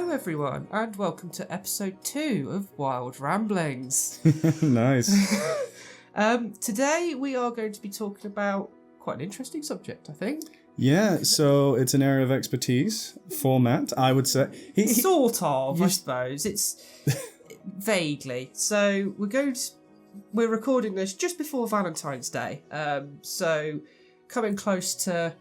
Hello everyone and welcome to episode 2 of Wild Ramblings. Nice. Today we are going to be talking about quite an interesting subject, I think. Yeah, so it's an area of expertise for Matt, I would say. Sort of, I suppose. It's vaguely. So we're recording this just before Valentine's Day. So coming close to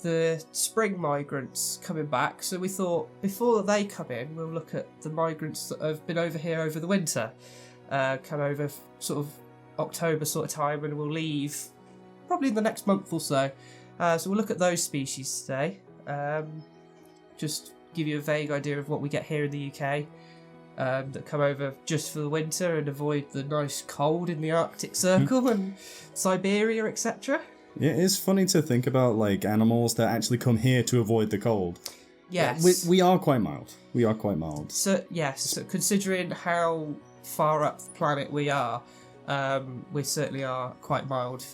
the spring migrants coming back, so we thought before they come in, we'll look at the migrants that have been over here over the winter, come over sort of October sort of time, and we'll leave probably in the next month or so. So we'll look at those species today. Just give you a vague idea of what we get here in the UK, that come over just for the winter and avoid the nice cold in the Arctic Circle and Siberia, etc. Yeah, it is funny to think about like animals that actually come here to avoid the cold. Yes. We are quite mild. We are quite mild. So yes, so considering how far up the planet we are, we certainly are quite mild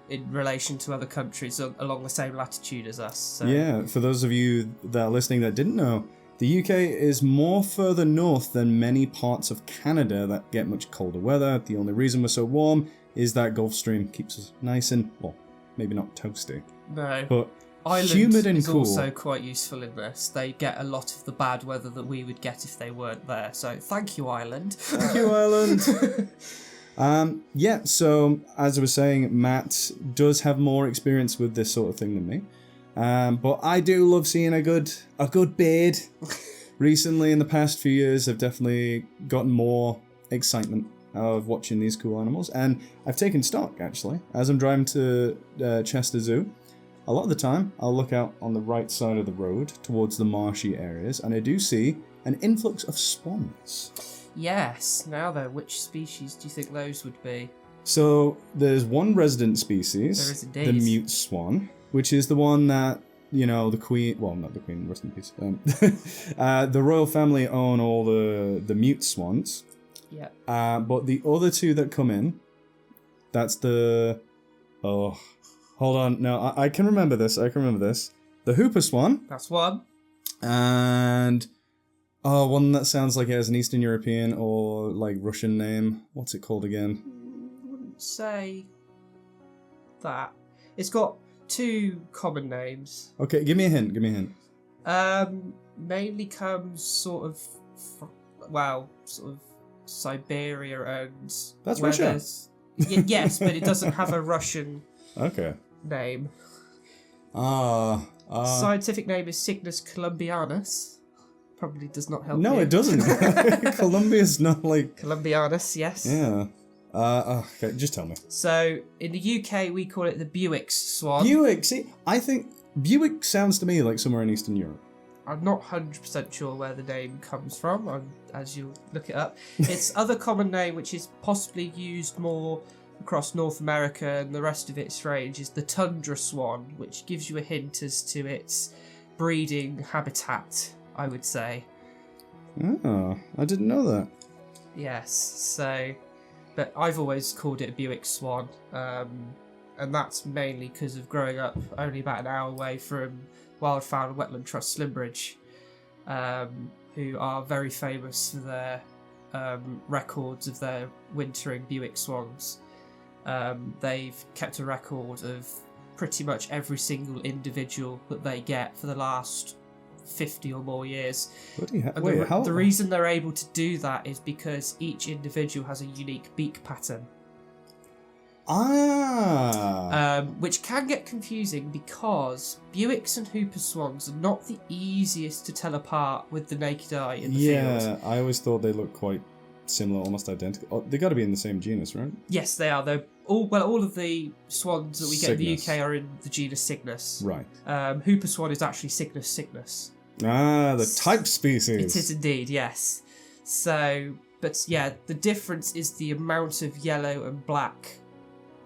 in relation to other countries along the same latitude as us. So. Yeah, for those of you that are listening that didn't know, the UK is more further north than many parts of Canada that get much colder weather. The only reason we're so warm is that Gulf Stream keeps us nice and, well, maybe not toasty. No. But Ireland humid and is cool. Also quite useful in this. They get a lot of the bad weather that we would get if they weren't there. So thank you, Ireland. Thank you, Ireland. So as I was saying, Matt does have more experience with this sort of thing than me. But I do love seeing a good beard. Recently, in the past few years, I've definitely gotten more excitement of watching these cool animals, and I've taken stock actually. As I'm driving to Chester Zoo, a lot of the time I'll look out on the right side of the road towards the marshy areas, and I do see an influx of swans. Yes. Now then, which species do you think those would be? So there's one resident species, There is indeed. the mute swan, which is the one that, you know, the queen, well, not the queen, rest in peace. The royal family own all the mute swans. Yeah. But the other two that come in, that's the... Oh, hold on. No, I can remember this. The hooper swan. That's one. And... Oh, one that sounds like it has an Eastern European or, like, Russian name. What's it called again? I wouldn't say that. It's got two common names. Okay, give me a hint. Mainly comes sort of Siberia and... That's Russia. Yes, but it doesn't have a Russian Okay. name. Scientific name is Cygnus columbianus. Probably does not help. No, you. it doesn't. Columbia's not like... Columbianus, yes. Yeah. Okay, just tell me. So, in the UK, we call it the Bewick's swan. Bewick, see, I think Bewick sounds to me like somewhere in Eastern Europe. I'm not 100% sure where the name comes from, as you look it up. Its other common name, which is possibly used more across North America and the rest of its range, is the tundra swan, which gives you a hint as to its breeding habitat, I would say. Oh, I didn't know that. Yes, so... But I've always called it a Bewick swan, and that's mainly because of growing up only about an hour away from Wildfowl and Wetland Trust Slimbridge, who are very famous for their records of their wintering Bewick swans. They've kept a record of pretty much every single individual that they get for the last 50 or more years. The reason they're able to do that is because each individual has a unique beak pattern. Which can get confusing because Bewicks and Hooper swans are not the easiest to tell apart with the naked eye in the field. Yeah, I always thought they looked quite similar, almost identical. Oh, they got to be in the same genus, right? Yes, they are. They're all of the swans that we get Cygnus. in the UK are in the genus Cygnus. Right. Hooper swan is actually Cygnus cygnus. The type species. It is indeed, yes. So, but yeah, the difference is the amount of yellow and black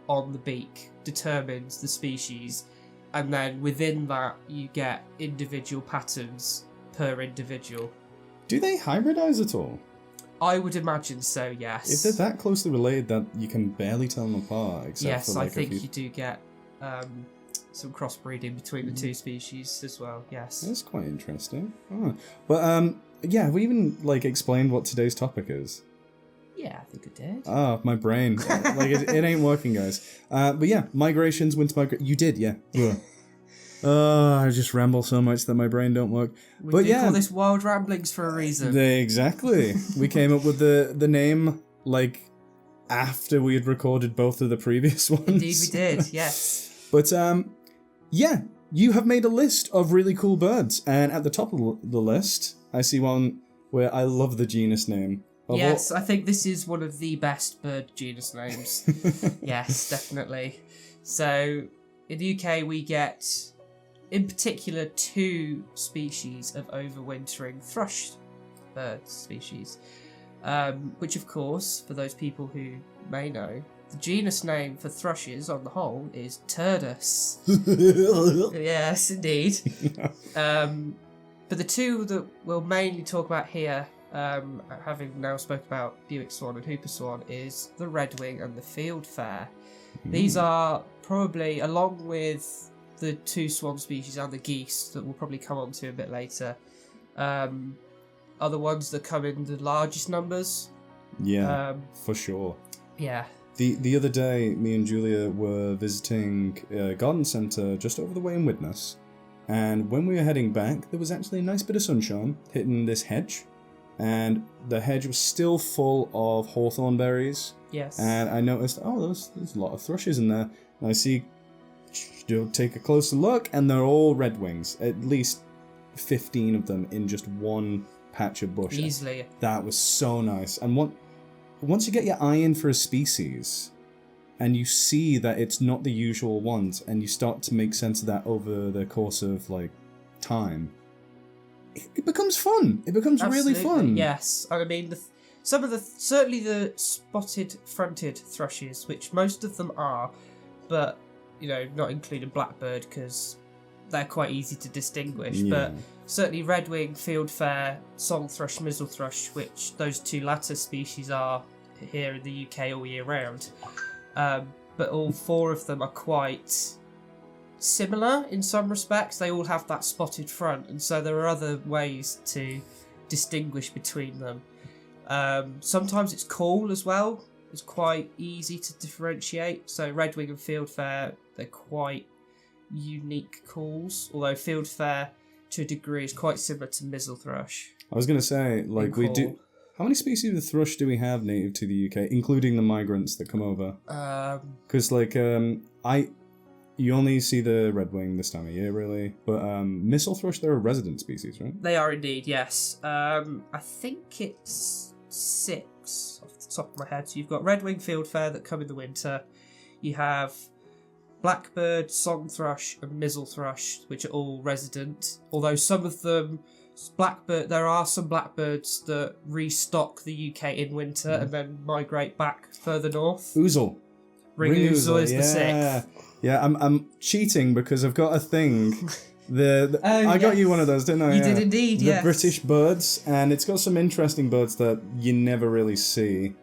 on the beak determines the species, and then within that you get individual patterns per individual. Do they hybridize at all? I would imagine so, yes. If they're that closely related that you can barely tell them apart, except yes, for like I think a few... you do get some crossbreeding between the two species as well. Yes. That's quite interesting. Oh. But yeah, have we even like explained what today's topic is? Yeah, I think I did. Ah, my brain. Like it ain't working, guys. But yeah, migrations, winter migration. You did, yeah. I just ramble so much that my brain don't work. We call this wild ramblings for a reason. Exactly. We came up with the name like after we had recorded both of the previous ones. Indeed, we did. Yes. But yeah, you have made a list of really cool birds, and at the top of the list, I see one where I love the genus name. Yes, I think this is one of the best bird genus names. Yes, definitely. So, in the UK, we get, in particular, 2 species of overwintering thrush bird species. Which, of course, for those people who may know, the genus name for thrushes on the whole is Turdus. Yes, indeed. But the 2 that we'll mainly talk about here, having now spoke about Buick swan and hooper swan, is the redwing and the fieldfare. These are probably, along with the 2 swan species and the geese that we'll probably come on to a bit later, are the ones that come in the largest numbers. Yeah, for sure. Yeah. The other day, me and Julia were visiting a garden centre just over the way in Widnes, and when we were heading back, there was actually a nice bit of sunshine hitting this hedge, and the hedge was still full of hawthorn berries. Yes. And I noticed, there's a lot of thrushes in there. And I see, take a closer look, and they're all redwings. At least 15 of them in just one patch of bush. Easily. That was so nice. And once you get your eye in for a species, and you see that it's not the usual ones, and you start to make sense of that over the course of like time, it becomes fun. It becomes Absolutely, really fun. Yes, and I mean certainly the spotted fronted thrushes, which most of them are, but not including blackbird because they're quite easy to distinguish. Yeah. But certainly redwing, fieldfare, song thrush, mizzle thrush, which those 2 latter species are here in the UK all year round. But all 4 of them are quite similar in some respects. They all have that spotted front, and so there are other ways to distinguish between them. Sometimes it's call as well. It's quite easy to differentiate. So redwing and fieldfare, they're quite unique calls, although fieldfare to a degree is quite similar to mizzle thrush. I was going to say, like, we do... How many species of thrush do we have native to the UK, including the migrants that come over? Because, you only see the redwing this time of year, really. But missel thrush, they're a resident species, right? They are indeed, yes. I think it's 6 off the top of my head. So you've got redwing, fieldfare that come in the winter. You have blackbird, song thrush, and mizzle thrush, which are all resident. Although some of them... there are some blackbirds that restock the UK in winter and then migrate back further north. Ouzel. Ring ouzel is the 6th. Yeah, I'm cheating because I've got a thing. I got you one of those, didn't I? You did indeed, yes. The British birds, and it's got some interesting birds that you never really see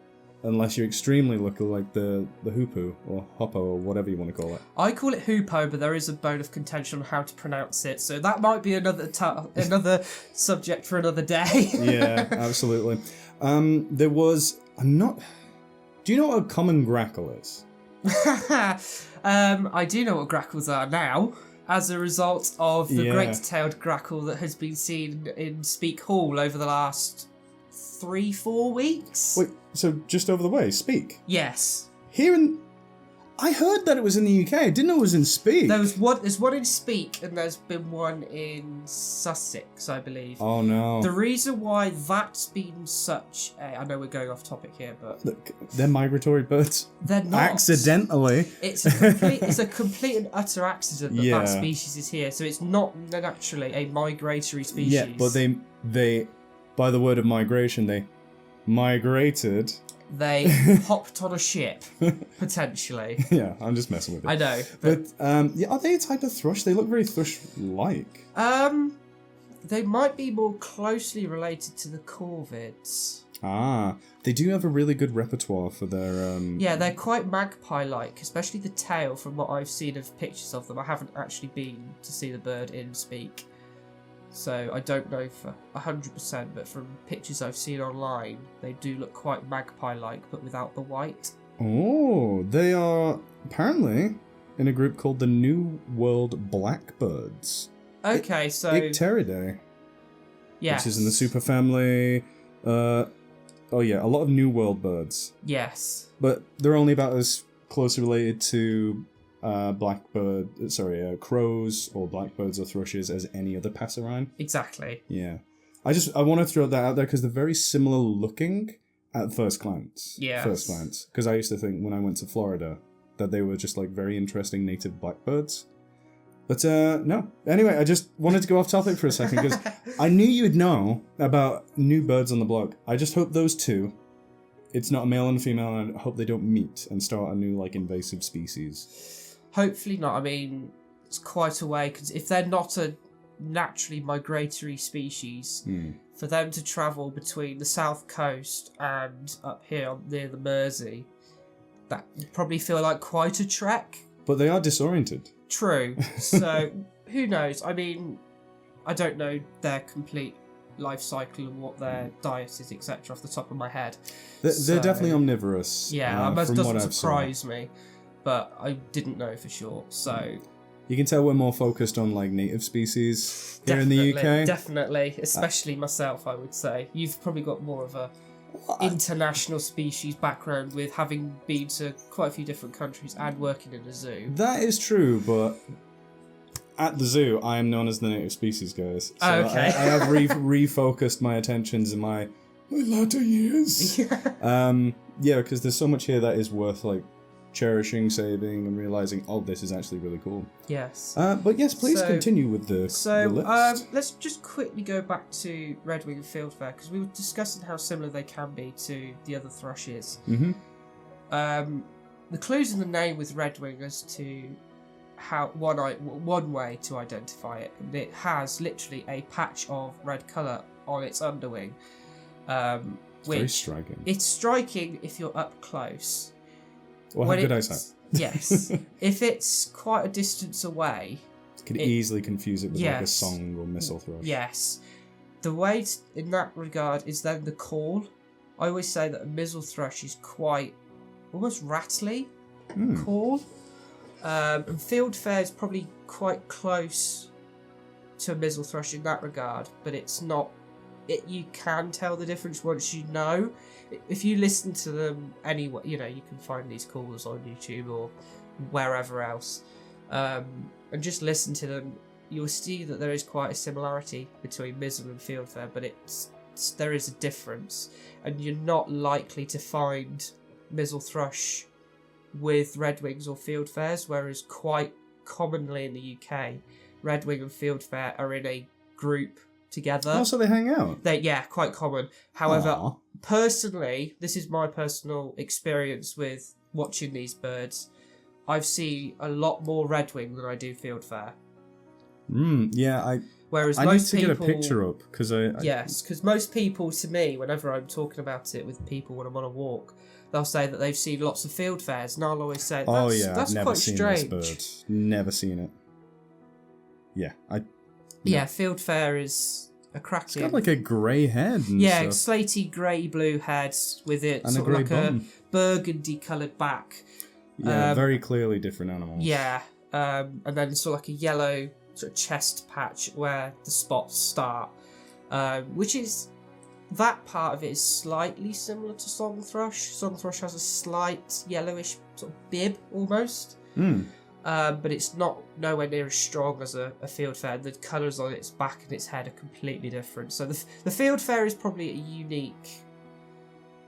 unless you're extremely lucky, like the hoopoe or hoppo or whatever you want to call it. I call it hoopoe, but there is a bone of contention on how to pronounce it, so that might be another subject for another day. Yeah, absolutely. There was... Do you know what a common grackle is? I do know what grackles are now, as a result of the great-tailed grackle that has been seen in Speke Hall over the last 3-4 weeks. Wait, so just over the way, Speke? Yes. Here in... I heard that it was in the UK. I didn't know it was in Speke. There's one in Speke, and there's been one in Sussex, I believe. Oh, no. The reason why that's been such a... I know we're going off topic here, but... Look, they're migratory birds. They're not. Accidentally. It's a complete and utter accident that species is here, so it's not naturally a migratory species. Yeah, but they by the word of migration, they migrated... They hopped on a ship, potentially. Yeah, I'm just messing with it. I know. But are they a type of thrush? They look very thrush-like. They might be more closely related to the corvids. Ah, they do have a really good repertoire for their... Yeah, they're quite magpie-like, especially the tail from what I've seen of pictures of them. I haven't actually been to see the bird in speak, so I don't know for 100%, but from pictures I've seen online, they do look quite magpie-like, but without the white. Oh, they are apparently in a group called the New World Blackbirds. Okay, so... Icteridae. Yes. Which is in the superfamily. Oh yeah, a lot of New World birds. Yes. But they're only about as closely related to crows or blackbirds or thrushes as any other passerine. Exactly. Yeah. I want to throw that out there because they're very similar looking at first glance. Yes. First glance. Because I used to think when I went to Florida that they were just like very interesting native blackbirds. But no. Anyway, I just wanted to go off topic for a second because I knew you'd know about new birds on the block. I just hope those two, it's not a male and a female, and I hope they don't meet and start a new like invasive species. Hopefully not. I mean, it's quite a way, because if they're not a naturally migratory species, for them to travel between the south coast and up here near the Mersey, that would probably feel like quite a trek. But they are disoriented. True. So, who knows? I mean, I don't know their complete life cycle and what their diet is, etc. off the top of my head. They're definitely omnivorous. Yeah, that doesn't surprise me, but I didn't know for sure. So you can tell we're more focused on like native species here in the UK. Definitely, especially myself, I would say. You've probably got more of a international species background with having been to quite a few different countries and working in a zoo. That is true, but at the zoo, I am known as the native species guys. So okay. I have refocused my attentions in my latter years. Yeah, because there's so much here that is worth like cherishing, saving, and realizing, oh, this is actually really cool. Yes. But yes, please continue with the list. Let's just quickly go back to redwing and fieldfare, because we were discussing how similar they can be to the other thrushes. Mm-hmm. The clues in the name with redwing as to how one way to identify it, and it has literally a patch of red colour on its underwing. Very striking. It's striking if you're up close. Well, have good eyesight. Yes. If it's quite a distance away... You could easily confuse it with like a song or missile thrush. Yes. The way in that regard is then the call. I always say that a missile thrush is quite almost rattly call. And fieldfare is probably quite close to a missile thrush in that regard, but it's not... You can tell the difference once you know. If you listen to them anyway, you can find these calls on YouTube or wherever else, and just listen to them. You'll see that there is quite a similarity between missile and fieldfare, but there is a difference, and you're not likely to find missile thrush with redwings or fieldfares, whereas quite commonly in the UK, redwing and fieldfare are in a group together. Oh, so they hang out? Quite common. However, personally, this is my personal experience with watching these birds. I've seen a lot more redwing than I do fieldfare. Yeah, Whereas I most need to people, get a picture up because yes, because most people, to me, whenever I'm talking about it with people when I'm on a walk, they'll say that they've seen lots of fieldfares, and I'll always say, that's I've never quite seen strange. this bird. Never seen it. Yeah, fieldfare is a cracking... It's got like a grey head and stuff. Slaty grey-blue head with it And sort a of like grey bum. a burgundy-coloured back. Yeah, very clearly different animals. Yeah, and then sort of like a yellow sort of chest patch where the spots start, which is... That part of it is slightly similar to song thrush. Song thrush has a slight yellowish sort of bib, almost. But it's nowhere near as strong as a fieldfare. The colours on its back and its head are completely different. So the fieldfare is probably unique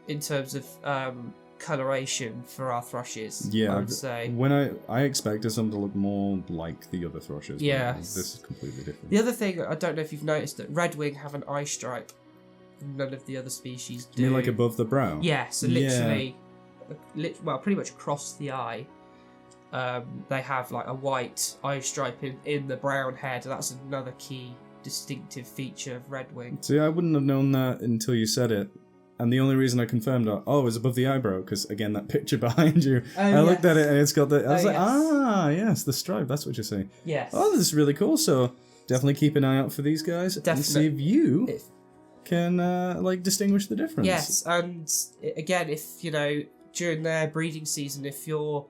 in terms of coloration for our thrushes. Yeah, I would say. When I expected some to look more like the other thrushes. Yeah, this is completely different. The other thing, I don't know if you've noticed, that redwing have an eye stripe. None of the other species do. You mean like above the brow? Yeah, so literally, pretty much across the eye. They have like a white eye stripe in the brown head. That's another key distinctive feature of redwing. See, I wouldn't have known that until you said it. And the only reason I confirmed, it was above the eyebrow, because, again, that picture behind you, I looked at it and it's got the... I was like, yes, the stripe, that's what you're saying. Yes. Oh, this is really cool. So definitely keep an eye out for these guys and see if you can, distinguish the difference. Yes, and again, if, during their breeding season, if you're,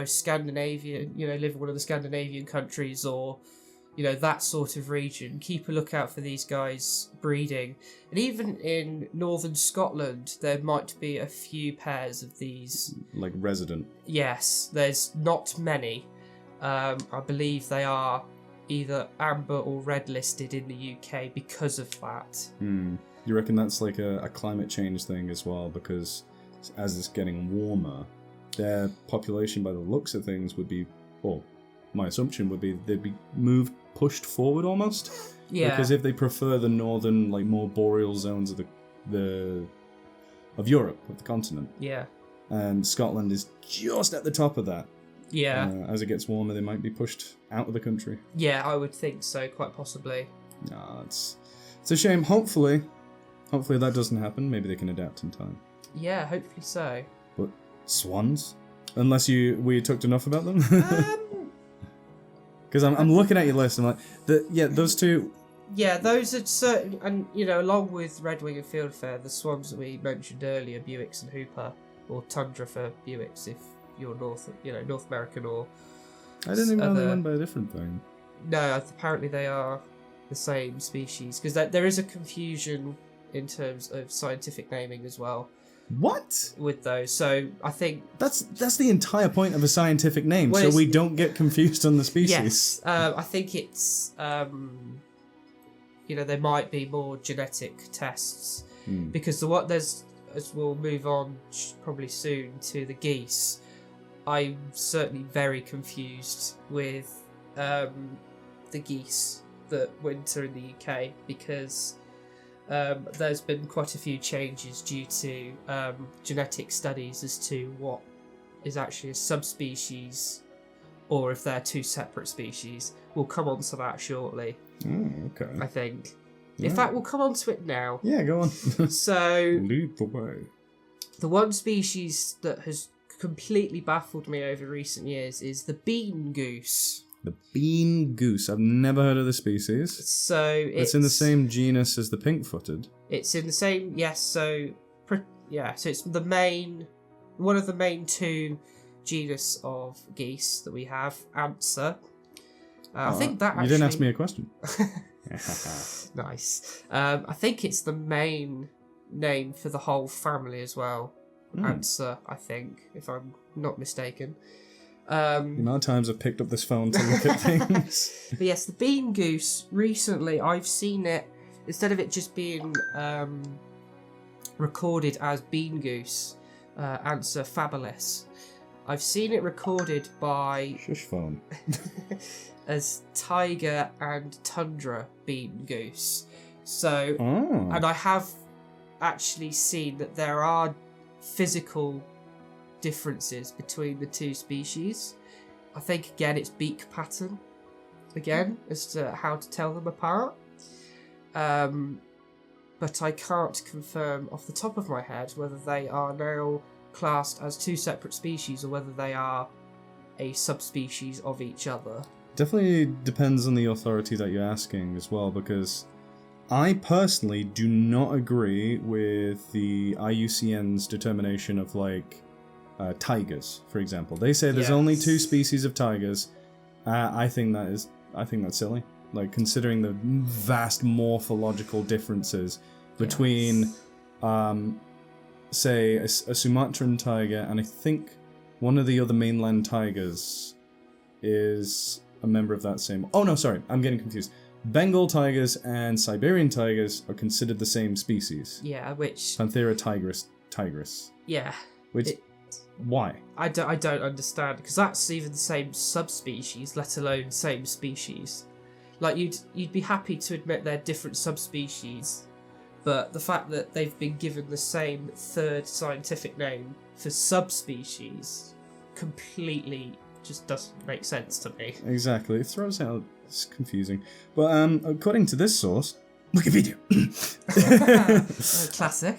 Scandinavian, live in one of the Scandinavian countries or... that sort of region, keep a lookout for these guys breeding. And even in northern Scotland, there might be a few pairs of these. Like resident? Yes, there's not many. I believe they are either amber or red listed in the UK because of that. You reckon that's like a climate change thing as well? Because as it's getting warmer, their population, by the looks of things, would be... well, my assumption would be they'd be pushed forward almost. Yeah. Because if they prefer the northern, more boreal zones of of Europe, of the continent. Yeah. And Scotland is just at the top of that. Yeah. As it gets warmer, they might be pushed out of the country. Yeah, I would think so, quite possibly. No, it's a shame. Hopefully that doesn't happen. Maybe they can adapt in time. Yeah, hopefully so. But swans? Unless we talked enough about them? Because I'm looking at your list, I'm like, those two... Yeah, those are certain, and, along with Redwing and Fieldfare, the swans that we mentioned earlier, Buicks and Hooper, or Tundra for Buicks if you're North American or... I didn't even know they went by a different thing. No, apparently they are the same species, because there is a confusion in terms of scientific naming as well. What? With those, so I think that's the entire point of a scientific name, so we don't get confused on the species. Yes, I think it's there might be more genetic tests because as we'll move on probably soon to the geese. I'm certainly very confused with the geese that winter in the UK because. There's been quite a few changes due to genetic studies as to what is actually a subspecies or if they're two separate species. We'll come on to that shortly. Okay. I think. Yeah. In fact, we'll come on to it now. Yeah, go on. So, lead the way. The one species that has completely baffled me over recent years is the bean goose. The bean goose. I've never heard of the species. So it's in the same genus as the pink-footed. It's in the same, yes. So it's one of the main two genus of geese that we have. Answer. I think that actually... You didn't ask me a question. Nice. I think it's the main name for the whole family as well. Answer, I think, if I'm not mistaken. The amount of times I've picked up this phone to look at things. But yes, the bean goose, recently I've seen it, instead of it just being recorded as bean goose, answer fabulous, I've seen it recorded by... Shush phone. as tiger and tundra bean goose. So, and I have actually seen that there are physical differences between the two species. I think again it's beak pattern as to how to tell them apart, but I can't confirm off the top of my head whether they are now classed as two separate species or whether they are a subspecies of each other. Definitely depends on the authority that you're asking as well, because I personally do not agree with the IUCN's determination of tigers, for example. They say there's only two species of tigers. I think that's silly. Considering the vast morphological differences between, say, a Sumatran tiger and I think one of the other mainland tigers is a member of that same... Oh no, sorry, I'm getting confused. Bengal tigers and Siberian tigers are considered the same species. Yeah, which... Panthera tigris. Yeah. Which... Why? I don't understand, because that's even the same subspecies, let alone same species. You'd be happy to admit they're different subspecies, but the fact that they've been given the same third scientific name for subspecies completely just doesn't make sense to me. Exactly. It throws out... It's confusing. But according to this source, Wikipedia. Classic.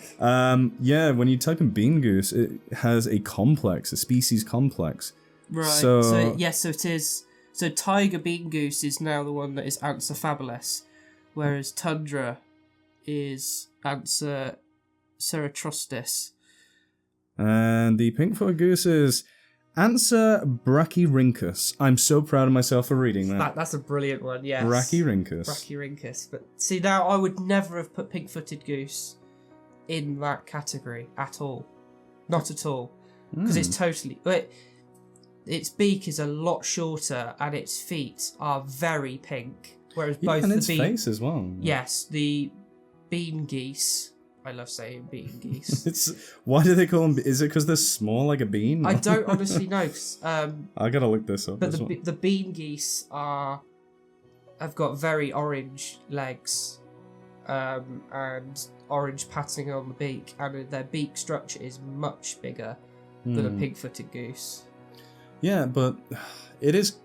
Yeah, when you type in bean goose, it has a complex, a species complex. Right. So So it is. So tiger bean goose is now the one that is Anser fabilis, whereas tundra is Anser ceratrostis. And the pink-footed goose is Anser brachyrhynchus. I'm so proud of myself for reading that. That's a brilliant one, yes. Brachyrhynchus. But see, now I would never have put pink-footed goose in that category at all. Not at all. Because it's totally... Its beak is a lot shorter and its feet are very pink. Whereas both and the its face as well. Yes, the bean geese... I love saying bean geese. Why do they call them... Is it because they're small like a bean? I don't honestly know. 'Cause, I gotta look this up. But the bean geese have got very orange legs and orange patting on the beak, and their beak structure is much bigger than a pink-footed goose. Yeah, but it is...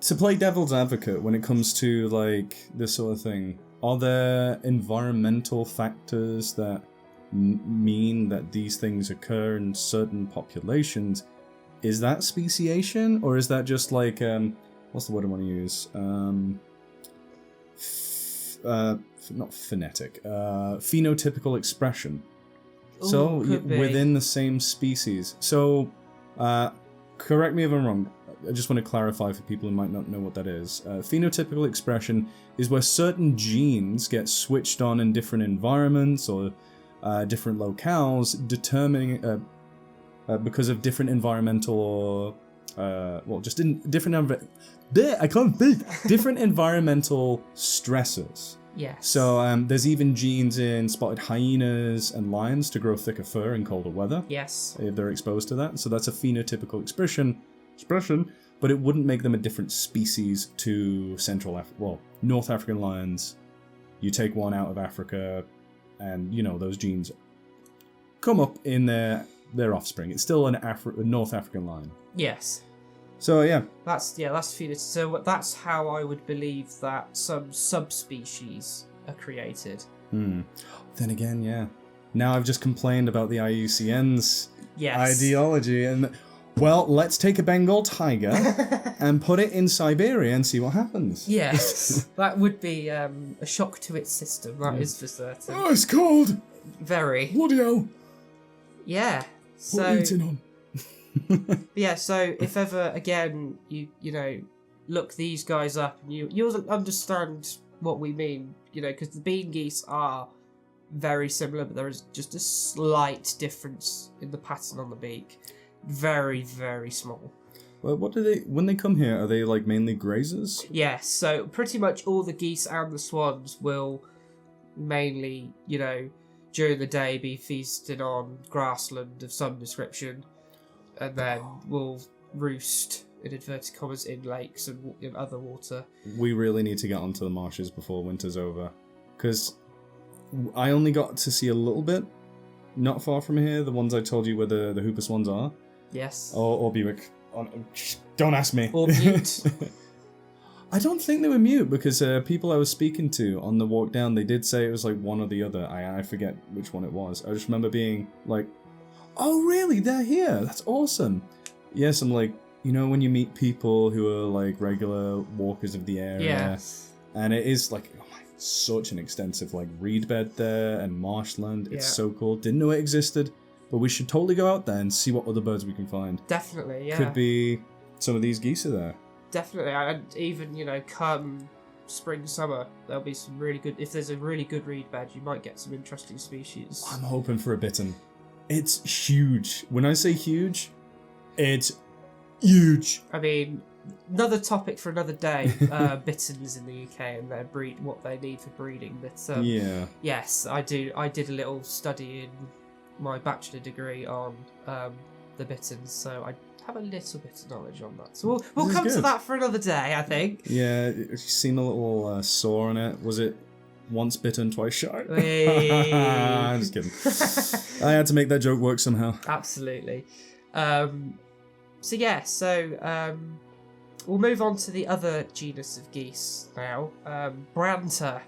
To play devil's advocate when it comes to like this sort of thing, are there environmental factors that mean that these things occur in certain populations? Is that speciation, or is that just like what's the word I want to use? Not phonetic. Phenotypical expression. Ooh, So within the same species. So correct me if I'm wrong. I just want to clarify for people who might not know what that is. Phenotypical expression is where certain genes get switched on in different environments or different locales, determining because of different environmental or different environmental stresses. Yes. So there's even genes in spotted hyenas and lions to grow thicker fur in colder weather. Yes. If they're exposed to that. So that's a phenotypical expression, but it wouldn't make them a different species to North African lions. You take one out of Africa, and those genes come up in their offspring. It's still a North African lion. Yes. So yeah. That's phenotypic. So that's how I would believe that some subspecies are created. Then again, yeah. Now I've just complained about the IUCN's ideology and. Well, let's take a Bengal tiger and put it in Siberia and see what happens. Yes, that would be a shock to its system, that is for certain. Oh, it's cold! Very. Bloody hell! Yeah, Put eating on. Yeah, so if ever, again, you look these guys up and you'll understand what we mean, because the bean geese are very similar, but there is just a slight difference in the pattern on the beak. Very, very small. Well, when they come here, are they like mainly grazers? Yes, so pretty much all the geese and the swans will mainly, during the day be feasting on grassland of some description, and then will roost, in inverted commas, in lakes and in other water. We really need to get onto the marshes before winter's over, because I only got to see a little bit, not far from here, the ones I told you where the Hooper swans are. Yes. Or Bewick. Don't ask me. Or mute. I don't think they were mute, because people I was speaking to on the walk down, they did say it was like one or the other. I forget which one it was. I just remember being like, oh really, they're here, that's awesome. Yes, I'm like, when you meet people who are like regular walkers of the area, Yes. and it is like, such an extensive like reed bed there and marshland. It's so cool. Didn't know it existed, but we should totally go out there and see what other birds we can find. Definitely, yeah. Could be some of these geese are there. Definitely, and even come spring, summer, there'll be some really good. If there's a really good reed bed, you might get some interesting species. I'm hoping for a bittern. It's huge. When I say huge, it's huge. I mean, another topic for another day. Bitterns in the UK and what they need for breeding. But yes, I did a little study in my bachelor degree on the bitterns, so I have a little bit of knowledge on that. So we'll come to that for another day, I think. Yeah, you seen a little sore on it. Was it once bitten, twice shy? I'm just kidding. I had to make that joke work somehow. Absolutely. We'll move on to the other genus of geese now. Branta.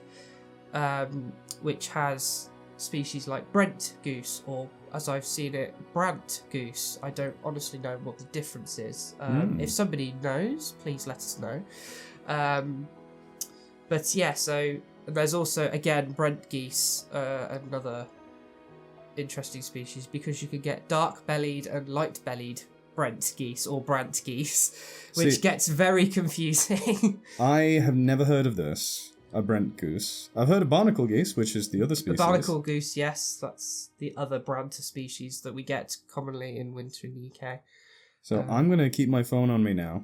which has species like Brent goose, or as I've seen it, Brant goose. I don't honestly know what the difference is. If somebody knows, please let us know. But yeah, so there's also, again, Brent geese, another interesting species, because you can get dark-bellied and light-bellied Brent geese or Brant geese, which gets very confusing. I have never heard of this, a Brent goose. I've heard of barnacle geese, which is the other species. The barnacle goose, yes, that's the other Branta species that we get commonly in winter in the UK. So I'm going to keep my phone on me now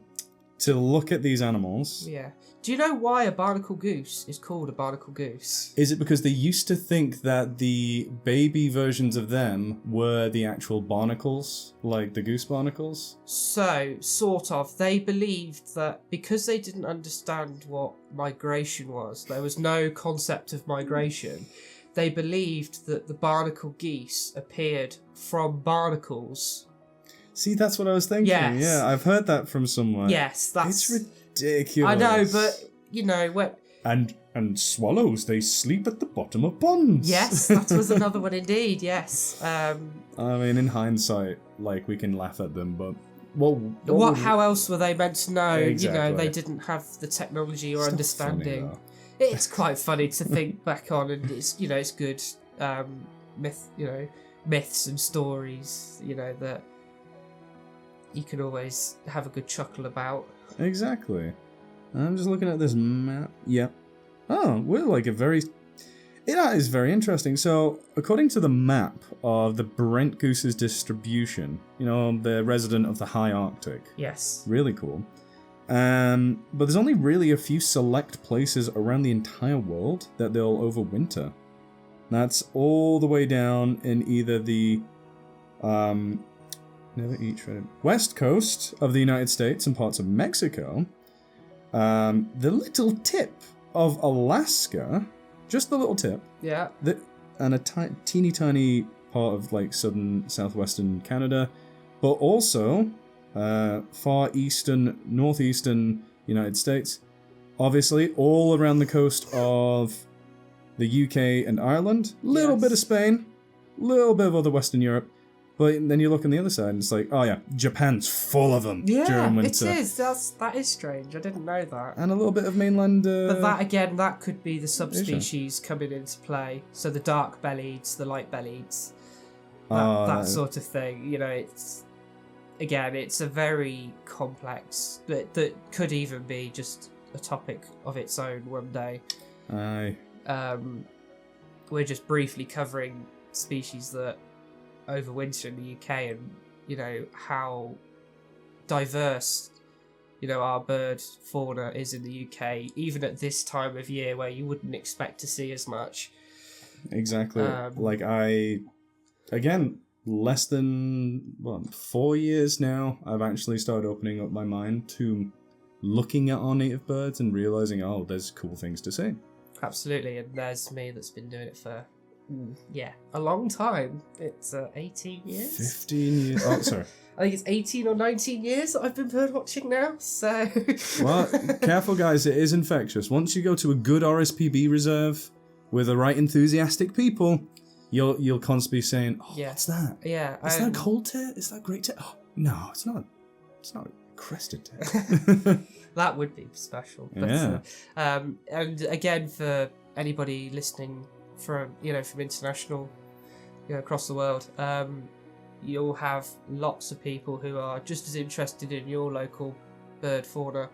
to look at these animals. Yeah. Do you know why a barnacle goose is called a barnacle goose? Is it because they used to think that the baby versions of them were the actual barnacles, like the goose barnacles? So, sort of. They believed that because they didn't understand what migration was, there was no concept of migration, they believed that the barnacle geese appeared from barnacles. See, that's what I was thinking. Yes. Yeah, I've heard that from somewhere. Yes, that's... It's ridiculous. I know, but, you know... And swallows, they sleep at the bottom of ponds. Yes, that was another one indeed, yes. I mean, in hindsight, like, we can laugh at them, but... How else were they meant to know? Exactly. You know, they didn't have the technology or It's understanding. not funny, It's quite funny to think back on, and it's, you know, it's good myths and stories, you know, that you can always have a good chuckle about. Exactly. I'm just looking at this map. Yep. Oh, we're like a very... That is very interesting. So, according to the map of the Brent goose's distribution, you know, the resident of the high Arctic. Yes. Really cool. But there's only really a few select places around the entire world that they'll overwinter. That's all the way down in either the west coast of the United States and parts of Mexico, the little tip of Alaska, just the little tip, Yeah. and a teeny tiny part of like southwestern Canada, but also far eastern, northeastern United States, obviously all around the coast of the UK and Ireland, little bit of Spain, little bit of other Western Europe. But then you look on the other side and it's like, oh yeah, Japan's full of them during winter. It is. That is strange. I didn't know that. And a little bit of mainland... But that, again, that could be the subspecies coming into play. So the dark-bellieds, the light-bellieds, that sort of thing. You know, it's a very complex... That could even be just a topic of its own one day. Aye. We're just briefly covering species that overwinter in the UK, and you know how diverse our bird fauna is in the UK, even at this time of year where you wouldn't expect to see as much. Exactly. Less than 4 years now, I've actually started opening up my mind to looking at our native birds and realizing, oh, there's cool things to see. Absolutely, and there's me that's been doing it for a long time. It's 18 years? 15 years. Oh, sorry. I think it's 18 or 19 years that I've been bird watching now, so... Well, careful guys, it is infectious. Once you go to a good RSPB reserve with the right enthusiastic people, you'll constantly be saying, oh, what's that? Yeah. Is that a cold tit? Is that a great tit? Oh, no, it's not. It's not a crested tit. That would be special. But, yeah. And again, for anybody listening from international, across the world, you'll have lots of people who are just as interested in your local bird fauna,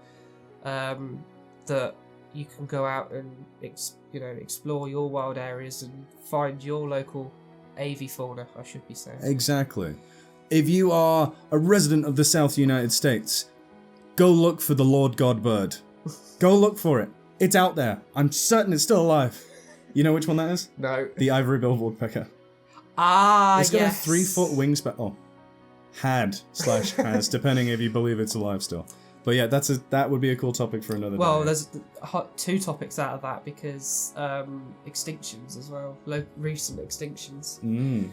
that you can go out and explore your wild areas and find your local avifauna, I should be saying. Exactly. If you are a resident of the South United States, go look for the Lord God bird. Go look for it. It's out there. I'm certain it's still alive. You know which one that is? No. The ivory-billed woodpecker. It's got a 3-foot wingspan. Oh, has, depending if you believe it's alive still. But yeah, that would be a cool topic for another day. Well, there's two topics out of that, because extinctions as well, recent extinctions.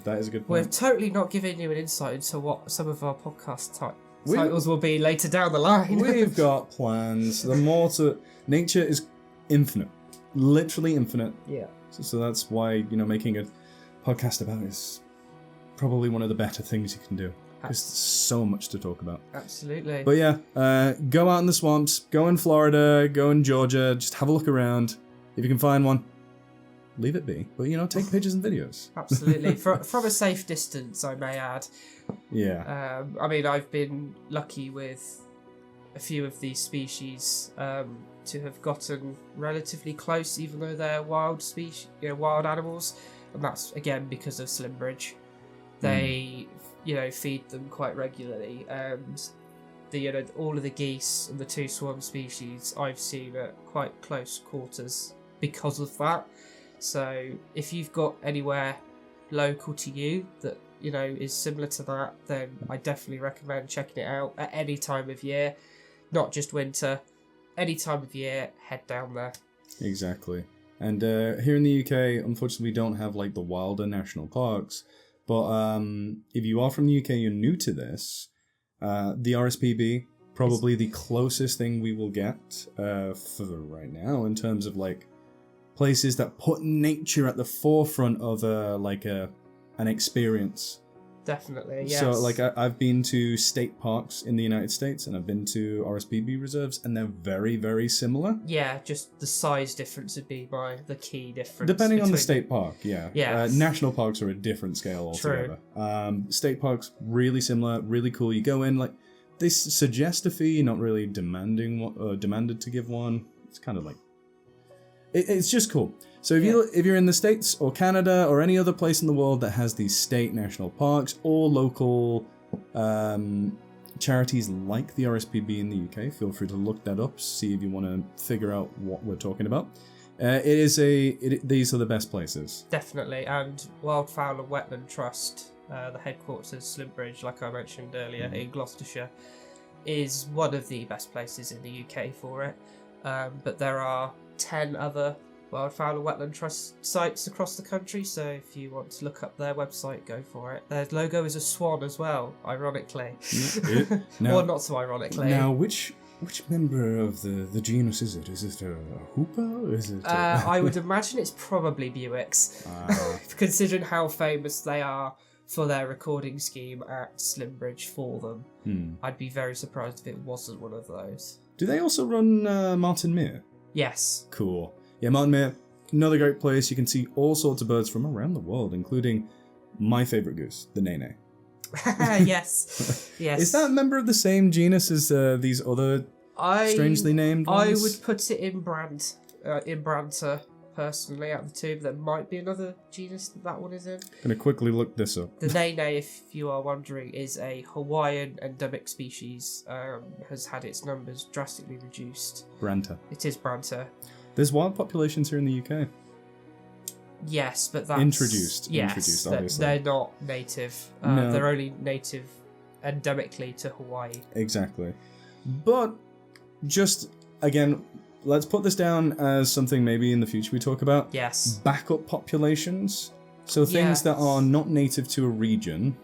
That is a good point. We're totally not giving you an insight into what some of our podcast titles will be later down the line. We've got plans. Nature is infinite. literally infinite. Yeah. So that's why, making a podcast about it is probably one of the better things you can do. Because there's so much to talk about. Absolutely. But yeah, go out in the swamps, go in Florida, go in Georgia, just have a look around. If you can find one, leave it be. But, take pictures and videos. Absolutely. From a safe distance, I may add. Yeah. I've been lucky with a few of these species to have gotten relatively close, even though they're wild wild animals. And that's, again, because of Slimbridge. They... feed them quite regularly, and all of the geese and the 2 swan species I've seen at quite close quarters because of that. So if you've got anywhere local to you that is similar to that, then I definitely recommend checking it out at any time of year, not just winter. Any time of year, head down there. Exactly. And here in the UK, unfortunately, we don't have like the wilder national parks. But if you are from the UK, you're new to this, the RSPB, probably the closest thing we will get for right now in terms of like places that put nature at the forefront of an experience. Definitely, yes. So like I've been to state parks in the United States and I've been to RSPB reserves and they're very, very similar. Yeah, just the size difference would be the key difference. Depending on the state park, yeah. Yeah. National parks are a different scale altogether. True. State parks, really similar, really cool. You go in, like, they suggest a fee, not really demanded to give one. It's kind of like... It's just cool. So if you're in the States or Canada or any other place in the world that has these state national parks or local charities like the RSPB in the UK, feel free to look that up, see if you want to figure out what we're talking about. These are the best places. Definitely, and Wildfowl and Wetland Trust, the headquarters of Slimbridge, like I mentioned earlier, in Gloucestershire, is one of the best places in the UK for it. But there are 10 other Wildfowl and Wetland Trust sites across the country, so if you want to look up their website, go for it. Their logo is a swan as well, ironically. Or not so ironically. Now, which member of the genus is it? Is it a hoopoe? Is it? I would imagine it's probably Buick's, considering how famous they are for their recording scheme at Slimbridge for them. I'd be very surprised if it wasn't one of those. Do they also run Martin Mere? Yes. Cool. Yeah, Martin Mere, another great place. You can see all sorts of birds from around the world, including my favourite goose, the nene. Yes. Yes. Is that a member of the same genus as these other strangely named ones? I would put it in Branta, personally, out of the two, but there might be another genus that one is in. I'm going to quickly look this up. The nene, if you are wondering, is a Hawaiian endemic species, has had its numbers drastically reduced. Branta. It is Branta. There's wild populations here in the UK. Yes, but that's... Introduced, obviously. They're not native. No. They're only native endemically to Hawaii. Exactly. But, just, again, let's put this down as something maybe in the future we talk about. Yes. Backup populations. So things that are not native to a region,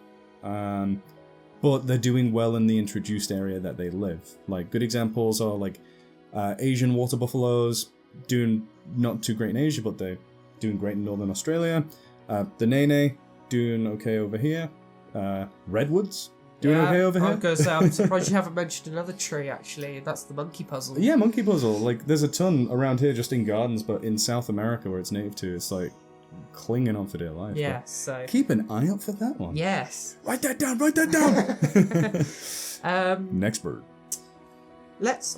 but they're doing well in the introduced area that they live. Like, good examples are, like, Asian water buffaloes, doing not too great in Asia, but they're doing great in Northern Australia. The nene, doing okay over here. Redwoods, doing okay over here. I was going to say, I'm surprised you haven't mentioned another tree, actually. That's the monkey puzzle. Yeah, monkey puzzle. Like, there's a ton around here just in gardens, but in South America where it's native to, it's like clinging on for dear life. Yeah, so... Keep an eye out for that one. Yes. Write that down! Next bird. Let's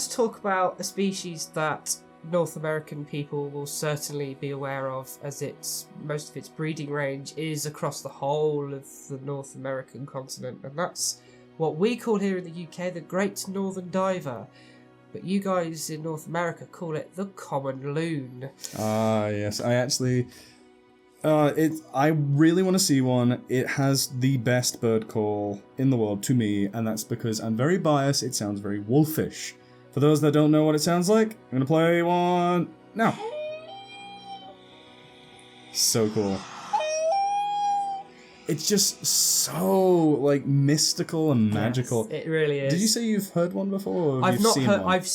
talk about a species that North American people will certainly be aware of, as most of its breeding range is across the whole of the North American continent, and that's what we call here in the UK the Great Northern Diver. But you guys in North America call it the common loon. Yes. I actually... I really want to see one. It has the best bird call in the world to me, and that's because I'm very biased. It sounds very wolfish. For those that don't know what it sounds like, I'm going to play one now. So cool. it's just so like mystical and magical. Yes, it really is. Did you say you've heard one before? Or have I've you not seen heard. one? I've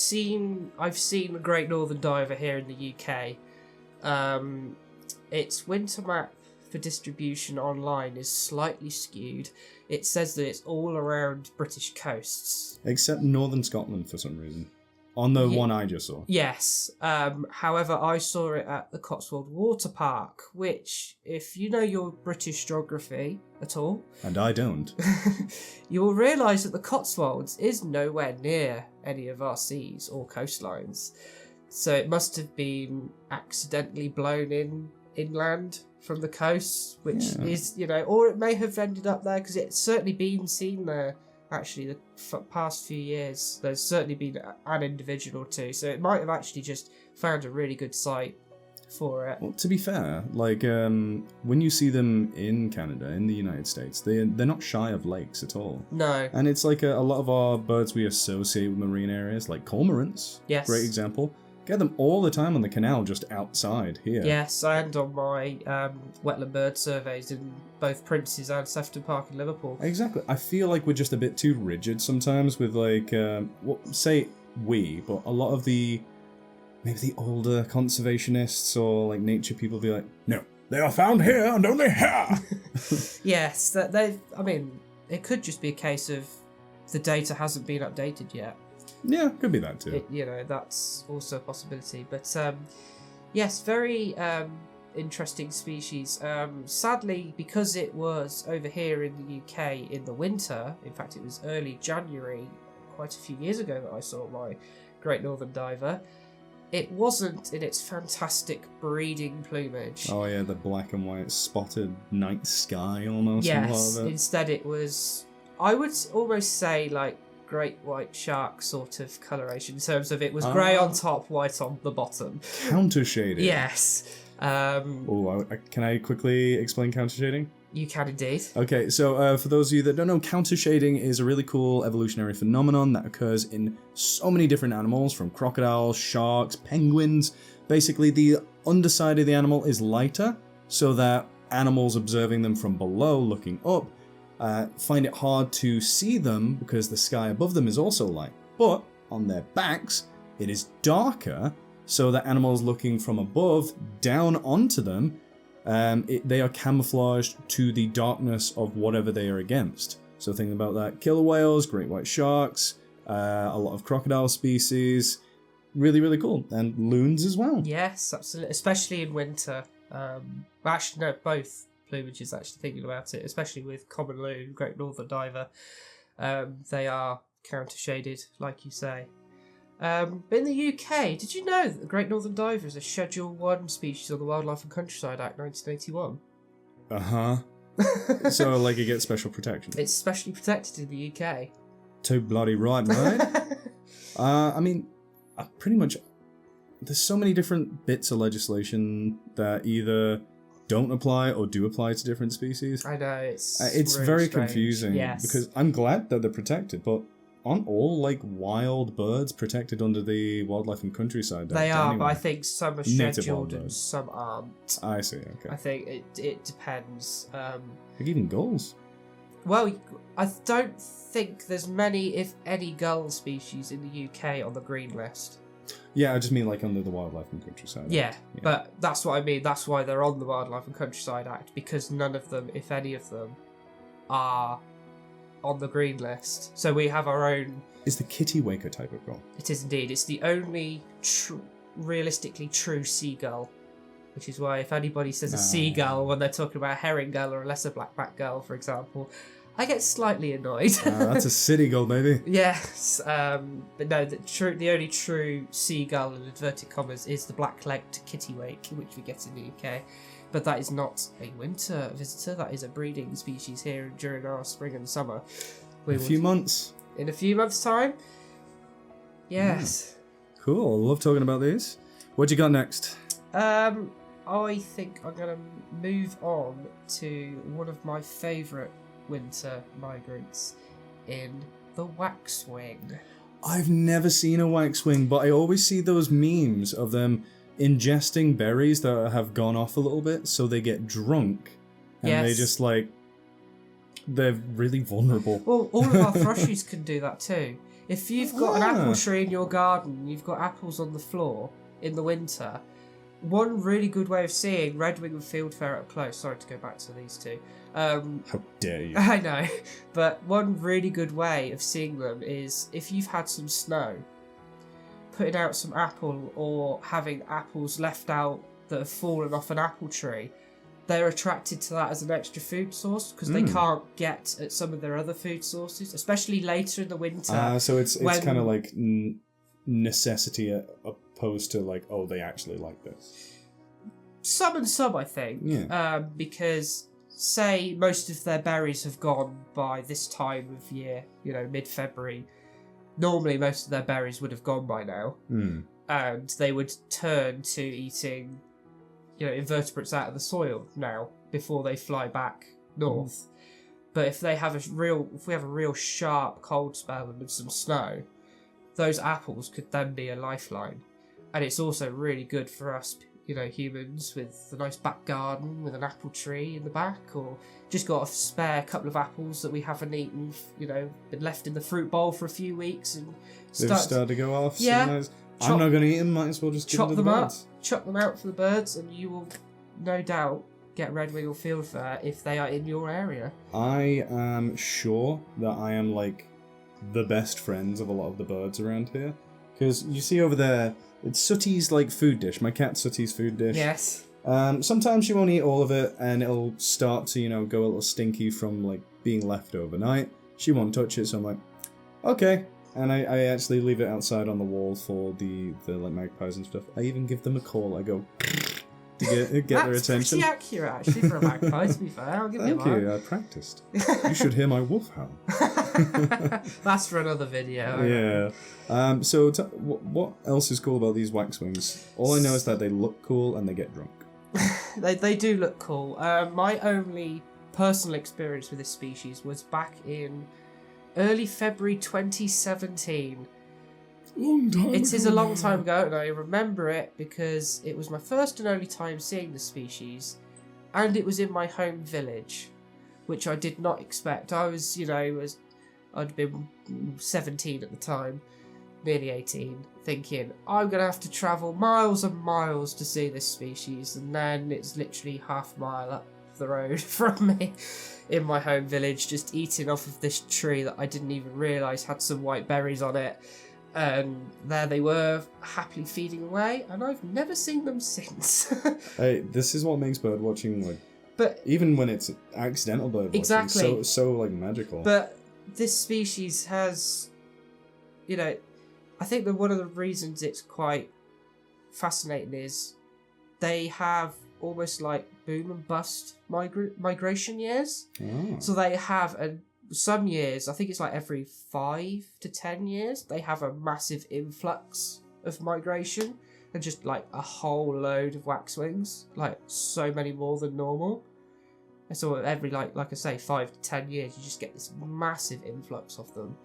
seen the Great Northern Diver here in the UK. Its winter map for distribution online is slightly skewed. It says that it's all around British coasts. Except Northern Scotland for some reason. On the one I just saw. Yes. However, I saw it at the Cotswold Water Park, which, if you know your British geography at all, And I don't. you will realise that the Cotswolds is nowhere near any of our seas or coastlines. So it must have been accidentally blown inland from the coast, which is, or it may have ended up there because it's certainly been seen there. Actually, the past few years, there's certainly been an individual or two, so it might have actually just found a really good site for it. Well, to be fair, like when you see them in Canada, in the United States, they're not shy of lakes at all. No. And it's like a lot of our birds we associate with marine areas, like cormorants. Yes. Great example. Get them all the time on the canal, just outside here. Yes, and on my wetland bird surveys in both Princes and Sefton Park in Liverpool. Exactly. I feel like we're just a bit too rigid sometimes with like, say but a lot of maybe the older conservationists or like nature people be like, no, they are found here and only here. Yes, it could just be a case of the data hasn't been updated yet. Yeah, could be that too. That's also a possibility. But yes, very interesting species. Sadly, because it was over here in the UK in the winter, in fact it was early January, quite a few years ago that I saw my Great Northern Diver, it wasn't in its fantastic breeding plumage. Oh yeah, the black and white spotted night sky almost. Yes, instead it was, I would almost say, like great white shark sort of coloration in terms of it was grey on top, white on the bottom. Counter shading. Yes. Can I quickly explain counter shading? You can indeed. Okay, so for those of you that don't know, counter shading is a really cool evolutionary phenomenon that occurs in so many different animals, from crocodiles, sharks, penguins. Basically, the underside of the animal is lighter, so that animals observing them from below, looking up, find it hard to see them because the sky above them is also light. But on their backs, it is darker, so that animals looking from above down onto them, they are camouflaged to the darkness of whatever they are against. So think about that. Killer whales, great white sharks, a lot of crocodile species. Really, really cool. And loons as well. Yes, absolutely. Especially in winter. Actually, no, both plumages, actually thinking about it, especially with common loon, Great Northern Diver. They are counter-shaded, like you say. But in the UK, did you know that the Great Northern Diver is a Schedule 1 species on the Wildlife and Countryside Act 1981? Uh-huh. So, like, it gets special protection? It's specially protected in the UK. Too bloody right, mate. Pretty much, there's so many different bits of legislation that either don't apply or do apply to different species. I know, it's really very strange. Confusing. Yes. Because I'm glad that they're protected, but aren't all like wild birds protected under the Wildlife and Countryside Act? They are, anyway? but I think some are scheduled and some aren't. I see, okay. I think it depends. Like even gulls? Well, I don't think there's many, if any, gull species in the UK on the green list. Yeah, I just mean like under the Wildlife and Countryside Act. Yeah, but that's what I mean. That's why they're on the Wildlife and Countryside Act, because none of them, if any of them, are on the green list. So we have our own... It's the kittiwake type of gull. It is indeed. It's the only realistically true seagull, which is why if anybody says a seagull when they're talking about a herring gull or a lesser blackback gull, for example, I get slightly annoyed. That's a city gull, baby. Yes, but no, the only true seagull, in inverted commas, is the black-legged kittiwake, which we get in the UK. But that is not a winter visitor, that is a breeding species here during our spring and summer. In a few months. In a few months' time? Yes. Cool, I love talking about these. What you got next? I think I'm going to move on to one of my favourite winter migrants in the waxwing. I've never seen a waxwing, but I always see those memes of them ingesting berries that have gone off a little bit, so they get drunk, and they just like They're really vulnerable. Well, all of our thrushies can do that too. If you've got an apple tree in your garden, you've got apples on the floor in the winter, one really good way of seeing redwing and fieldfare up close, sorry to go back to these two. How dare you? I know, but one really good way of seeing them is if you've had some snow, putting out some apple or having apples left out that have fallen off an apple tree. They're attracted to that as an extra food source because they can't get at some of their other food sources, especially later in the winter. So it's kind of like necessity opposed to like, oh, they actually like this. Some and some, I think. Yeah. Because say most of their berries have gone by this time of year, mid-February. Normally, most of their berries would have gone by now, and they would turn to eating invertebrates out of the soil now before they fly back north. But if we have a real sharp cold spell and some snow, those apples could then be a lifeline. And it's also really good for us, humans with a nice back garden with an apple tree in the back, or just got a spare couple of apples that we haven't eaten, been left in the fruit bowl for a few weeks and they've started to go off. Yeah. I'm not going to eat them, might as well just give them to the birds. Chuck them out for the birds, and you will no doubt get redwing or fieldfare if they are in your area. I am sure that I am like the best friends of a lot of the birds around here. Because you see over there, it's Sooty's like food dish, my cat Sooty's food dish. Yes. Sometimes she won't eat all of it, and it'll start to, go a little stinky from like being left overnight. She won't touch it, so I'm like, okay. And I actually leave it outside on the wall for the like magpies and stuff. I even give them a call. I go to get their attention. That's pretty accurate, actually, for a magpie, to be fair. I'll give you Thank you, I practiced. You should hear my wolfhound. That's for another video. Yeah. So what else is cool about these waxwings? All I know is that they look cool and they get drunk. They do look cool. My only personal experience with this species was back in early February 2017. Long time It is a long time ago, and I remember it because it was my first and only time seeing the species, and it was in my home village, which I did not expect. I was, I'd been 17 at the time, nearly 18, thinking, I'm going to have to travel miles and miles to see this species, and then it's literally half a mile up the road from me in my home village, just eating off of this tree that I didn't even realise had some white berries on it. And there they were, happily feeding away, and I've never seen them since. Hey, this is what makes bird watching even when it's accidental bird watching, exactly so like magical. But this species has, I think that one of the reasons it's quite fascinating is they have almost like boom and bust migration years. Oh. So they have some years, I think it's like every 5 to 10 years, they have a massive influx of migration and just like a whole load of waxwings, like so many more than normal. And so every like I say 5 to 10 years, you just get this massive influx of them.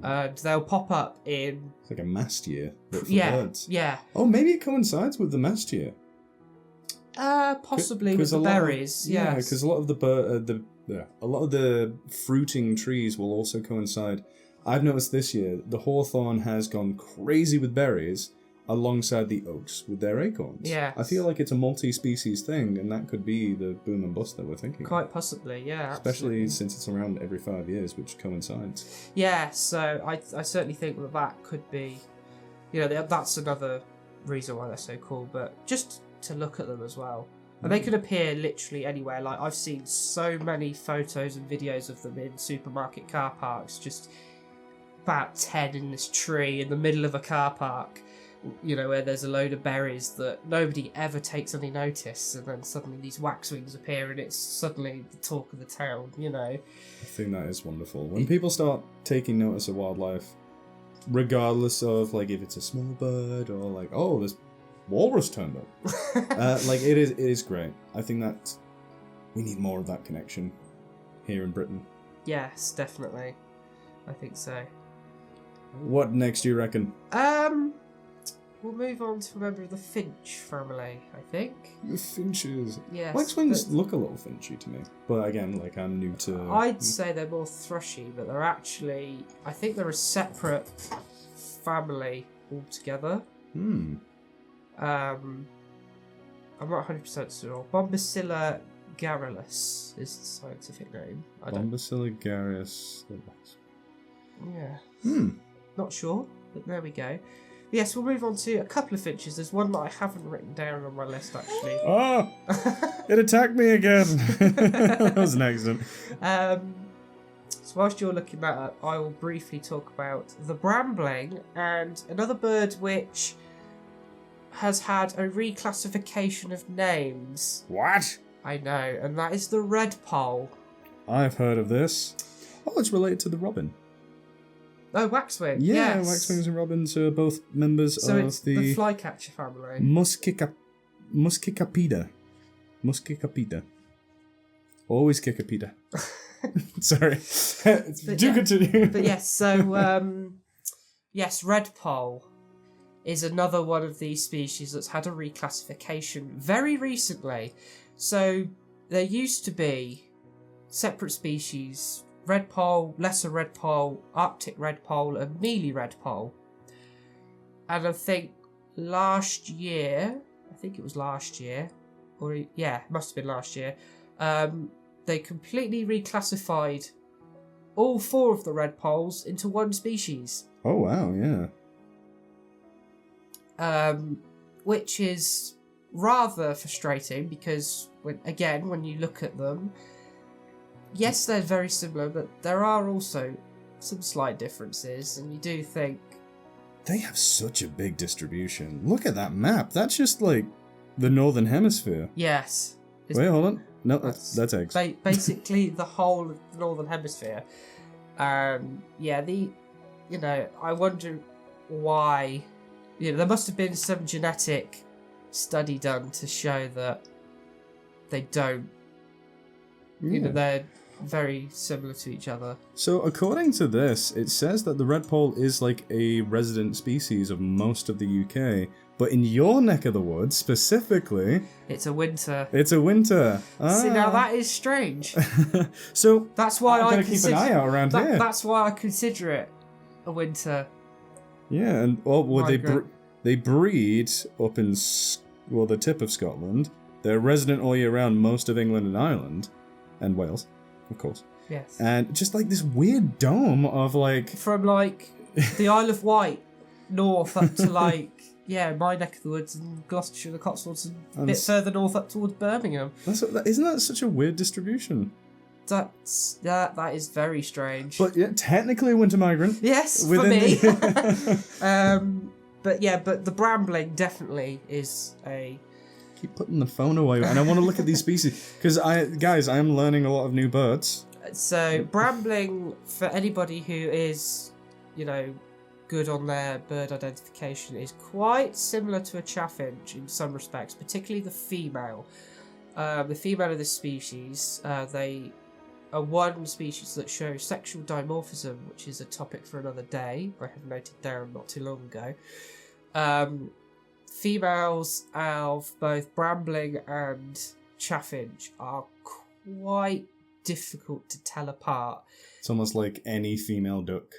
And they'll pop up in... It's like a mast year, but for birds. Yeah. Oh, maybe it coincides with the mast year. Possibly with the berries. Yeah, because a lot of a lot of the fruiting trees will also coincide. I've noticed this year the hawthorn has gone crazy with berries alongside the oaks with their acorns. Yeah, I feel like it's a multi-species thing, and that could be the boom and bust that we're thinking. Quite possibly, yeah. Especially since it's around every 5 years, which coincides. Yeah, so I certainly think that could be, that's another reason why they're so cool. But just to look at them as well. And they can appear literally anywhere. Like, I've seen so many photos and videos of them in supermarket car parks, just about 10 in this tree in the middle of a car park, where there's a load of berries that nobody ever takes any notice, and then suddenly these waxwings appear and it's suddenly the talk of the town, I think that is wonderful. When people start taking notice of wildlife, regardless of, like, if it's a small bird or, like, oh, there's walrus turned up. It is great. I think that we need more of that connection here in Britain. Yes, definitely. I think so. What next do you reckon? we'll move on to a member of the finch family, I think. The finches. Yes. Waxwings look a little finchy to me. But again, like, I'm new to... I'd say they're more thrushy, but they're actually... I think they're a separate family altogether. Hmm. I'm not 100% sure. Bombacilla garrulus is the scientific name. Bombacilla garrulus. Yeah. Hmm. Not sure, but there we go. Yes, we'll move on to a couple of finches. There's one that I haven't written down on my list, actually. Oh! It attacked me again! That was an accident. So whilst you're looking that up, I will briefly talk about the brambling and another bird which has had a reclassification of names. What? I know, and that is the redpoll. I've heard of this. Oh, it's related to the robin. Oh, waxwing. Yeah, yes. waxwings and robins are both members So of it's the flycatcher family. Muscicapida. Muscicapida. Always Kikapida. Sorry. Do continue. But yes, so yes, redpoll is another one of these species that's had a reclassification very recently. So there used to be separate species: redpoll, lesser redpoll, Arctic redpoll, and mealy redpoll. And I think it was last year, it must have been last year, they completely reclassified all 4 of the redpolls into one species. Oh, wow, yeah. Which is rather frustrating because, when you look at them, yes, they're very similar, but there are also some slight differences, and you do think... They have such a big distribution. Look at that map. That's just like the Northern Hemisphere. Yes. Wait, hold on. No, that's eggs. Basically the whole of the Northern Hemisphere. I wonder why... there must have been some genetic study done to show that they don't... they're very similar to each other. So according to this, it says that the redpoll is like a resident species of most of the UK, but in your neck of the woods specifically, it's a winter. It's a winter. See, now that is strange. So that's why I'm gonna keep an eye out around here. That's why I consider it a winter. Yeah, and they breed up in the tip of Scotland. They're resident all year round, most of England and Ireland, and Wales. Of course. Yes. And just like this weird dome of like... From like the Isle of Wight north up to like, my neck of the woods and Gloucestershire, the Cotswolds, and a bit further north up towards Birmingham. Isn't that such a weird distribution? That is very strange. But yeah, technically a winter migrant. Yes, for me. But the brambling definitely is a... Keep putting the phone away, and I want to look at these species because I am learning a lot of new birds. So brambling, for anybody who is, good on their bird identification, is quite similar to a chaffinch in some respects, particularly the female. The female of this species, they are one species that shows sexual dimorphism, which is a topic for another day. I have noted down not too long ago. Females of both brambling and chaffinch are quite difficult to tell apart. It's almost like any female duck.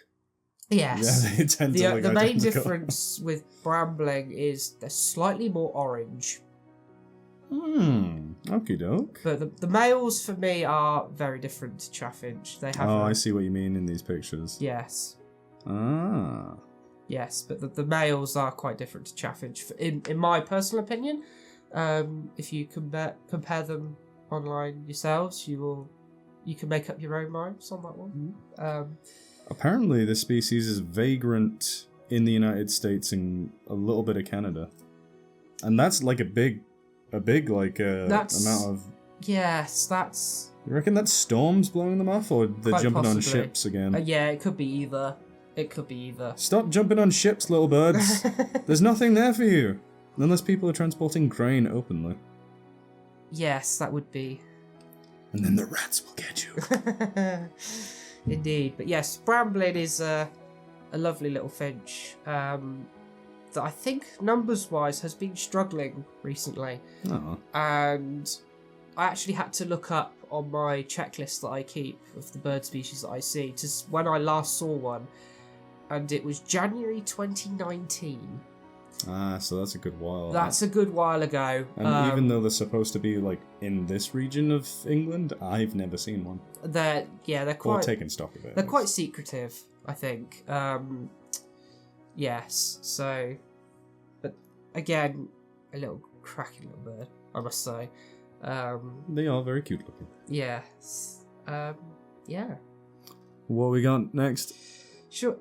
Yes. Yeah, they tend to look the main identical. difference with brambling is they're slightly more orange. Okie doke. But the males for me are very different to chaffinch. They have. I see what you mean in these pictures. Yes. Ah. Yes, but the males are quite different to chaffinch. In my personal opinion, if you compare them online yourselves, you can make up your own minds on that one. Apparently, this species is vagrant in the United States and a little bit of Canada, and that's like a big amount of. Yes, that's. You reckon that's storms blowing them off, or they're jumping on ships again? Yeah, it could be either. Stop jumping on ships, little birds. There's nothing there for you. Unless people are transporting grain openly. Yes, that would be. And then the rats will get you. Indeed. But yes, brambling is a lovely little finch. that I think numbers-wise has been struggling recently. Oh. And I actually had to look up on my checklist that I keep of the bird species that I see to when I last saw one, and it was January 2019. Ah, so that's a good while. That's a good while ago. And even though they're supposed to be like in this region of England, I've never seen one. They're quite Or taken stock of it. They're quite secretive, I think. Yes. So, but again, a little cracking little bird, I must say. They are very cute looking. Yes. Yeah. What we got next? Sure.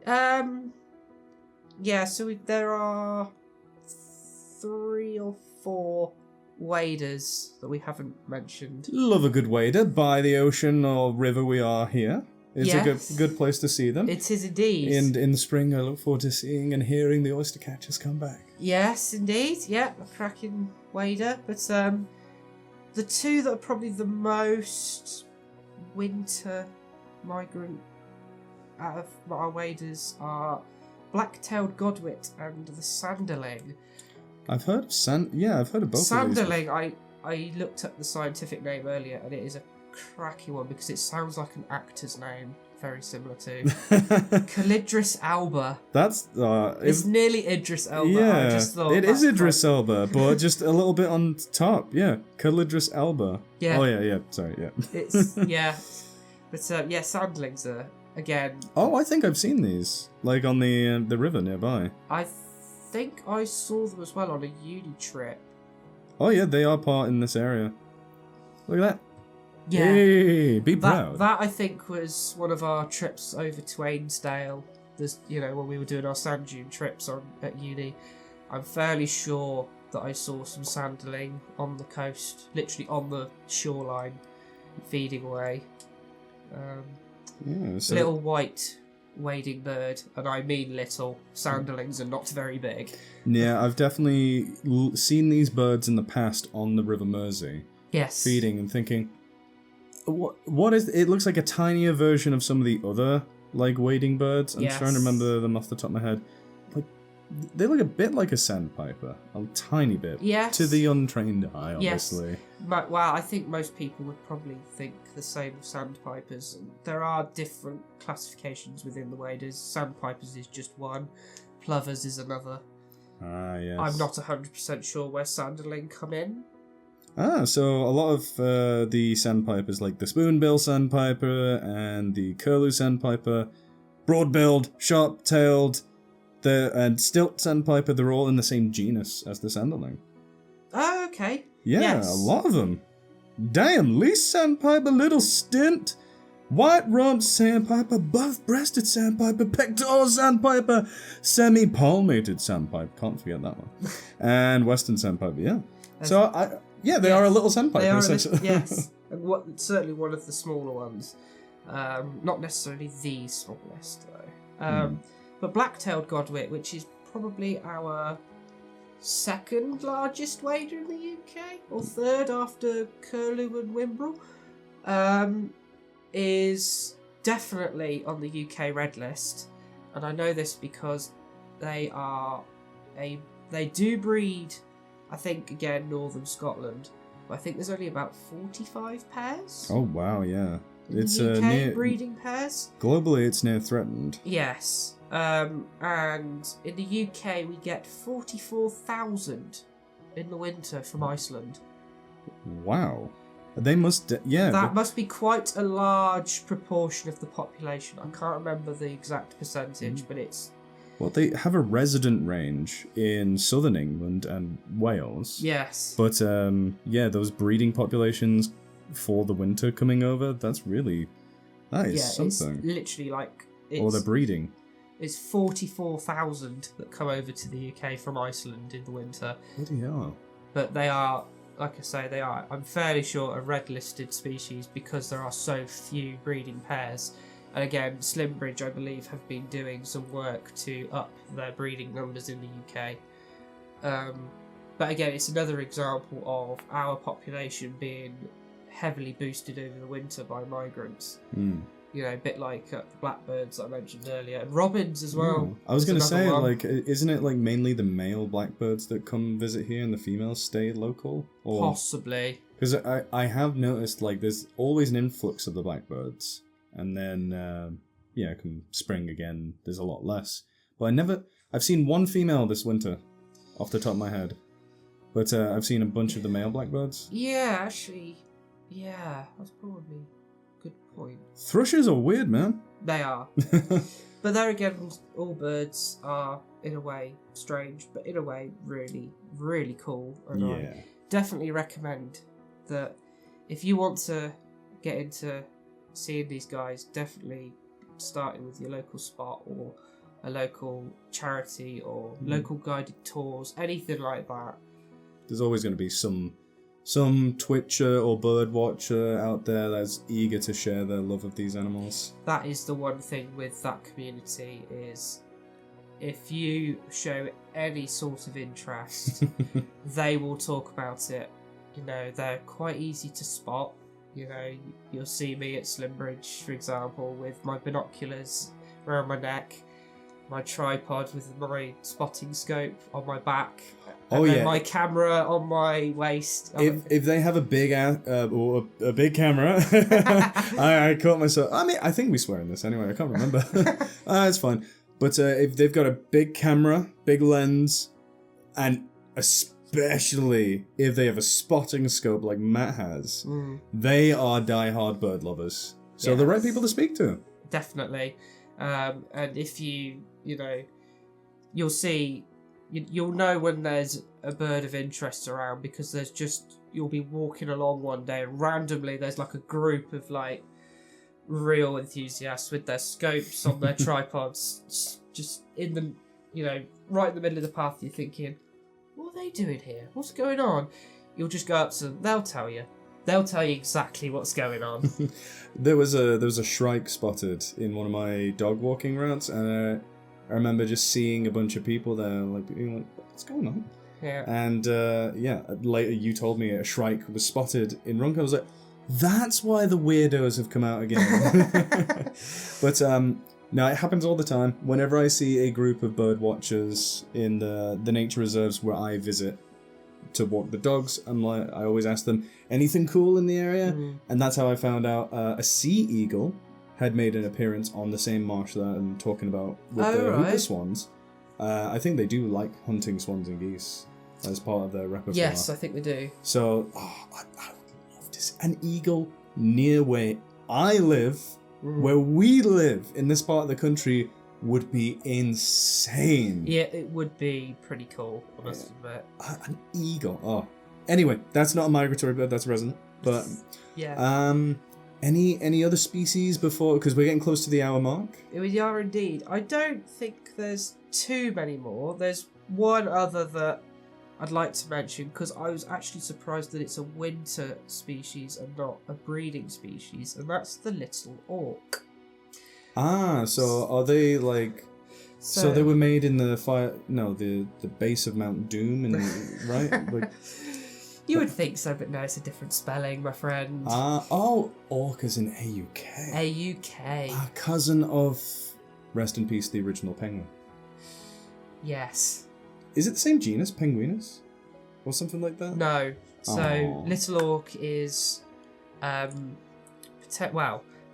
Yeah. So there are 3 or 4 waders that we haven't mentioned. Love a good wader by the ocean or river we are here. It's a good place to see them. It is indeed. And in the spring, I look forward to seeing and hearing the oyster catchers come back. Yes, indeed. Yeah, a cracking wader. But the 2 that are probably the most winter migrant out of our waders are black-tailed godwit and the sanderling. I've heard of I've heard of both of these. Sanderling, I looked up the scientific name earlier, and it is a cracking one because it sounds like an actor's name, very similar to Calidris Alba. That's it's nearly Idris Elba. Yeah, I just thought it is Idris Elba, but just a little bit on top. Yeah, Calidris Elba. Yeah. Oh yeah. Sorry, yeah. It's but sanderlings are again. Oh, I think I've seen these, like on the river nearby. I think I saw them as well on a uni trip. Oh yeah, they are part in this area. Look at that. Yeah. Hey, be proud. That I think was one of our trips over to Ainsdale. There's, when we were doing our sand dune trips at uni. I'm fairly sure that I saw some sanderling on the coast, literally on the shoreline, feeding away. Little white wading bird, and I mean little. Sanderlings are not very big. Yeah, I've definitely seen these birds in the past on the River Mersey. Yes. Feeding and thinking, what is it? Looks like a tinier version of some of the other like wading birds. I'm trying to remember them off the top of my head. Like they look a bit like a sandpiper, a tiny bit. Yes. To the untrained eye, obviously. Yes. Well, I think most people would probably think the same of sandpipers. There are different classifications within the waders. Sandpipers is just one. Plovers is another. Ah, yes. I'm not 100% sure where sanderling come in. Ah, so a lot of the sandpipers, like the spoonbill sandpiper and the curlew sandpiper, broad-billed, sharp-tailed, and stilt sandpiper, they're all in the same genus as the sanderling. Oh, okay. Yeah, yes. A lot of them. Damn, least sandpiper, little stint, white-rumped sandpiper, buff-breasted sandpiper, pectoral sandpiper, semi-palmated sandpiper, can't forget that one, and western sandpiper, yeah. So, they are a little sandpiper, essentially. Yes, and certainly one of the smaller ones. Not necessarily the smallest, though. But black-tailed godwit, which is probably our second largest wader in the UK, or third after curlew and whimbrel, is definitely on the UK red list. And I know this because they do breed, I think, again, northern Scotland. But I think there's only about 45 pairs. Oh, wow, yeah. It's UK near breeding pairs. Globally, it's near threatened. Yes. And in the UK, we get 44,000 in the winter from Iceland. Wow. They must, That must be quite a large proportion of the population. I can't remember the exact percentage, but it's... Well, they have a resident range in southern England and Wales. Yes. But, those breeding populations for the winter coming over, that is something. It's literally like... Or they're breeding. It's 44,000 that come over to the UK from Iceland in the winter. Bloody hell. But they are, like I say, I'm fairly sure, a red-listed species because there are so few breeding pairs. And again, Slimbridge, I believe, have been doing some work to up their breeding numbers in the UK. But again, it's another example of our population being heavily boosted over the winter by migrants. You know, a bit like blackbirds I mentioned earlier, and robins as well. I was going to say, one. like, isn't it like mainly the male blackbirds that come visit here and the females stay local? Or... Possibly. Because I have noticed, like, there's always an influx of the blackbirds, and then, come spring again, there's a lot less. But I've seen one female this winter, off the top of my head. But I've seen a bunch of the male blackbirds. Yeah, actually, that's probably a good point. Thrushes are weird, man. They are. But there again, all birds are, in a way, strange, but in a way, really, really cool. And I definitely recommend that if you want to get into seeing these guys, definitely starting with your local spot or a local charity or local guided tours, anything like that. There's always going to be some Twitcher or bird watcher out there that's eager to share their love of these animals. That is the one thing with that community is if you show any sort of interest, they will talk about it. You know, they're quite easy to spot. You know, you'll see me at Slimbridge, for example, with my binoculars around my neck, my tripod with my spotting scope on my back, and then my camera on my waist. If they have a big a big camera, I caught myself. I mean, I think we swear in this anyway. I can't remember. It's fine. But if they've got a big camera, big lens, and especially if they have a spotting scope like Matt has, they are diehard bird lovers. So the right people to speak to. Definitely. And if you'll see, you'll know when there's a bird of interest around because you'll be walking along one day and randomly there's like a group of like real enthusiasts with their scopes on their tripods just in the, right in the middle of the path. You're thinking, what are they doing here? What's going on? You'll just go up to them. They'll tell you. They'll tell you exactly what's going on. There was a shrike spotted in one of my dog walking routes, and I remember just seeing a bunch of people there, like being like, "What's going on?" Yeah. And later you told me a shrike was spotted in Runcorn. I was like, "That's why the weirdos have come out again." But no, it happens all the time. Whenever I see a group of bird watchers in the nature reserves where I visit to walk the dogs, I always ask them, anything cool in the area? And that's how I found out a sea eagle had made an appearance on the same marsh that I'm talking about with the hooper swans. I think they do like hunting swans and geese as part of their repertoire. Yes, I think they do. So, I would love to see an eagle near where I live, where we live in this part of the country, would be insane. Yeah, it would be pretty cool, I must admit. An eagle. Oh. Anyway, that's not a migratory bird, that's a resident. But any other species before, because we're getting close to the hour mark? We are indeed. I don't think there's too many more. There's one other that I'd like to mention, because I was actually surprised that it's a winter species and not a breeding species, and that's the little auk. So are they like... So they were made in the base of Mount Doom, right? Like, you would think so, but no, it's a different spelling, my friend. Auk as in A-U-K. A-U-K. A cousin of, rest in peace, the original penguin. Yes. Is it the same genus, Penguinus? Or something like that? No. So, little auk is... I'm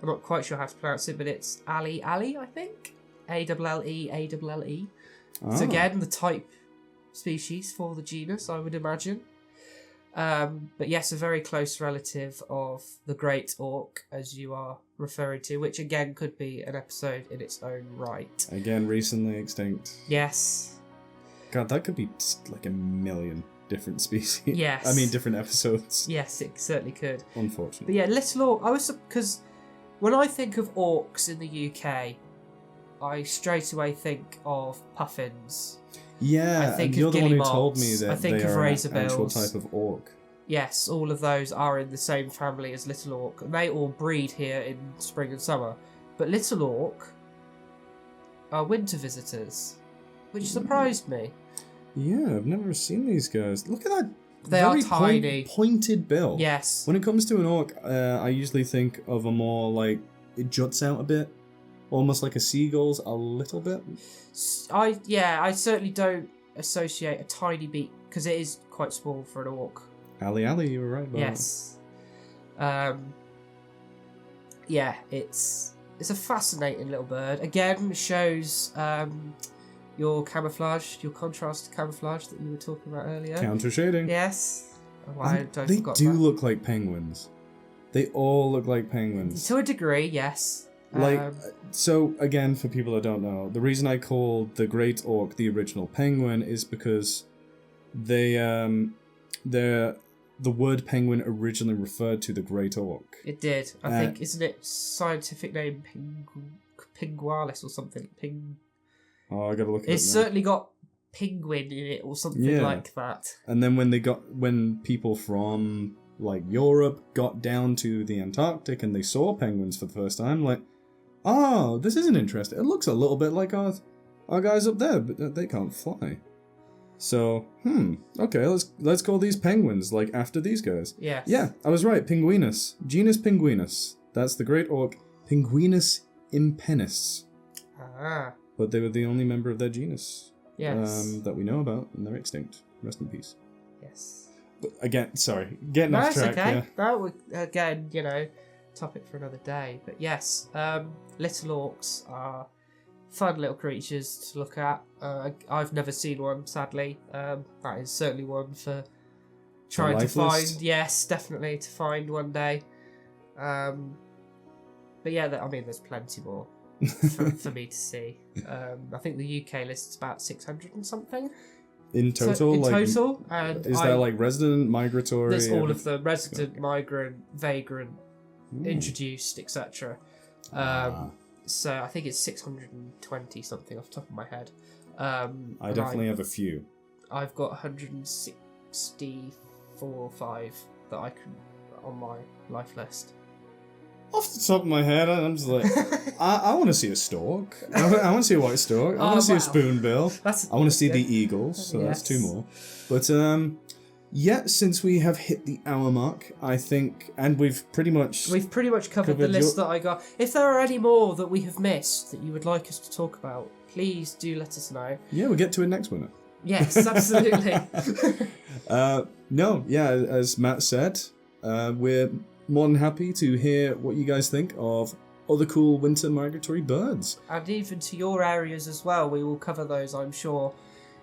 not quite sure how to pronounce it, but it's Ali, I think? A-L-L-E. So again, the type species for the genus, I would imagine. But yes, a very close relative of the great auk, as you are referring to, which again could be an episode in its own right. Again, recently extinct. Yes. God, that could be like a million different species. Yes. I mean, different episodes. Yes, it certainly could. Unfortunately. But yeah, little auk, because when I think of auks in the UK, I straight away think of puffins. Yeah, I think you're the one who told me that they are an actual type of auk. Yes, all of those are in the same family as little auk. They all breed here in spring and summer. But little auk are winter visitors, which surprised me. Yeah, I've never seen these guys. Look at that. They are tiny. Pointed bill. Yes. When it comes to an auk, I usually think of a more like it juts out a bit, almost like a seagull's a little bit. I certainly don't associate a tiny beak because it is quite small for an orc. Ali, you were right about Yes. Yeah, it's a fascinating little bird. Again, shows your camouflage, your contrast camouflage that you were talking about earlier. Counter shading. Yes. They do look like penguins. They all look like penguins. To a degree, yes. So again, for people that don't know, the reason I called the Great Orc the original penguin is because the word penguin originally referred to the Great Orc. It did. I think, isn't it scientific name Pingualis or something? Oh, I gotta look at it. It's certainly got penguin in it or something like that. And then when people from like Europe got down to the Antarctic and they saw penguins for the first time, like, oh, this isn't interesting. It looks a little bit like our guys up there, but they can't fly. So, okay, let's call these penguins like after these guys. Yes. Yeah, I was right. Pinguinus, genus Pinguinus. That's the Great Orc, Pinguinus impennis. Ah. But they were the only member of their genus. Yes. That we know about, and they're extinct. Rest in peace. Yes. But again, sorry, getting off track. Okay. Yeah. No, again, topic for another day. But yes, little orcs are fun little creatures to look at. I've never seen one, sadly. That is certainly one for trying to find. Yes, definitely to find one day. But yeah, there's plenty more for me to see. I think the UK lists about 600 and something. In total? And is there like resident, migratory? There's all of them. Resident, migrant, vagrant, introduced, etc. So I think it's 620 something off the top of my head. I definitely have a few. I've got 164 or 5 that I can on my life list. Off the top of my head, I'm just like, I want to see a stork. I want to see a white stork. I want to see a spoonbill. I want to see the eagles. So that's 2 more. But since we have hit the hour mark, I think, and we've pretty much covered the list that I got. If there are any more that we have missed that you would like us to talk about, please do let us know. Yeah, we'll get to it next winter. Yes, absolutely. As Matt said, we're more than happy to hear what you guys think of other cool winter migratory birds. And even to your areas as well. We will cover those, I'm sure,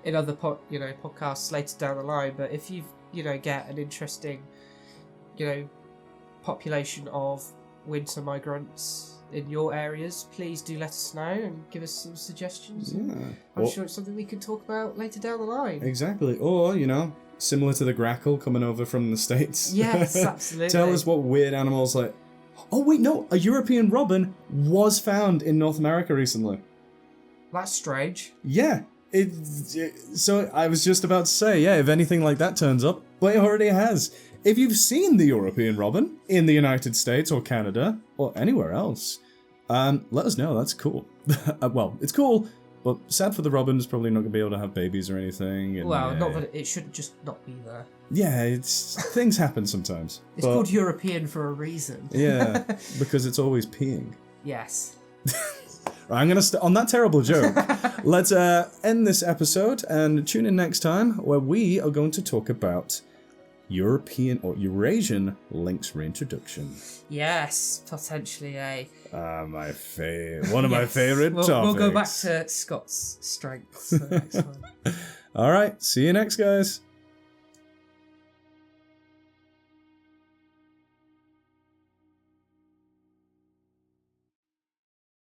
in other podcasts later down the line. But if you get an interesting population of winter migrants in your areas, please do let us know and give us some suggestions. Yeah. I'm sure it's something we can talk about later down the line. Exactly. Or, similar to the grackle coming over from the States. Yes, absolutely. Tell us what weird animals like... Oh, wait, no. A European robin was found in North America recently. That's strange. Yeah. So I was just about to say, if anything like that turns up, but it already has. If you've seen the European robin in the United States or Canada or anywhere else, let us know. That's cool. Well, it's cool. But sad for the robins, probably not going to be able to have babies or anything. And, not that it should just not be there. Yeah, things happen sometimes. It's called European for a reason. Yeah, because it's always peeing. Yes. Right, I'm going to on that terrible joke. Let's end this episode and tune in next time where we are going to talk about European or Eurasian lynx reintroduction. Yes, potentially one of my favourite topics. We'll go back to Scott's strengths next time. All right, see you next, guys.